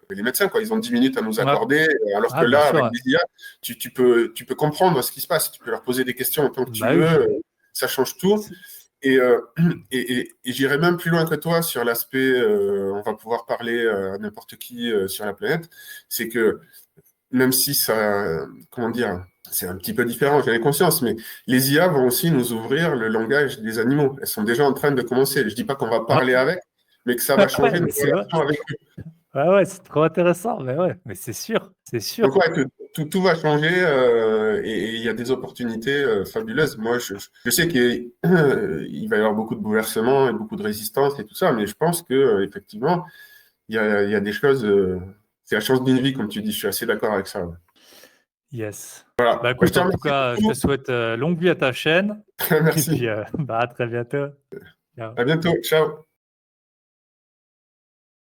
S1: Les médecins, quoi, ils ont 10 minutes à nous
S2: Ouais.
S1: accorder, alors que
S2: Ah, bien
S1: là,
S2: sûr.
S1: avec
S2: Ouais.
S1: les IA, tu peux comprendre ce qui se passe. Tu peux leur poser des questions autant que tu
S2: Bah
S1: veux.
S2: oui.
S1: Ça change tout. Et, et j'irai même plus loin que toi sur l'aspect, on va pouvoir parler à n'importe qui sur la planète. C'est que même si ça, comment dire, c'est un petit peu différent, j'en ai conscience, mais les IA vont aussi nous ouvrir le langage des animaux. Elles sont déjà en train de commencer. Je dis pas qu'on va
S2: Ouais,
S1: parler avec, mais que ça va changer
S2: ouais, mais
S1: nos
S2: c'est vrai.
S1: relations avec eux.
S2: Ouais, ouais, c'est trop intéressant. Mais ouais, mais c'est sûr, c'est sûr.
S1: Donc ouais, que tout va changer et il y a des opportunités fabuleuses. Moi, je sais qu'il il va y avoir beaucoup de bouleversements et beaucoup de résistance et tout ça, mais je pense que effectivement, il y a des choses. C'est la chance d'une vie, comme tu dis. Je suis assez d'accord avec ça. Ouais.
S2: Yes.
S1: Voilà.
S2: Bah
S1: Moi, je
S2: écoute,
S1: te
S2: en tout
S1: remercie
S2: cas, je te
S1: beaucoup.
S2: souhaite longue vie à ta chaîne. Et puis,
S1: Merci.
S2: bah à très bientôt. Ciao.
S1: À bientôt. Ciao.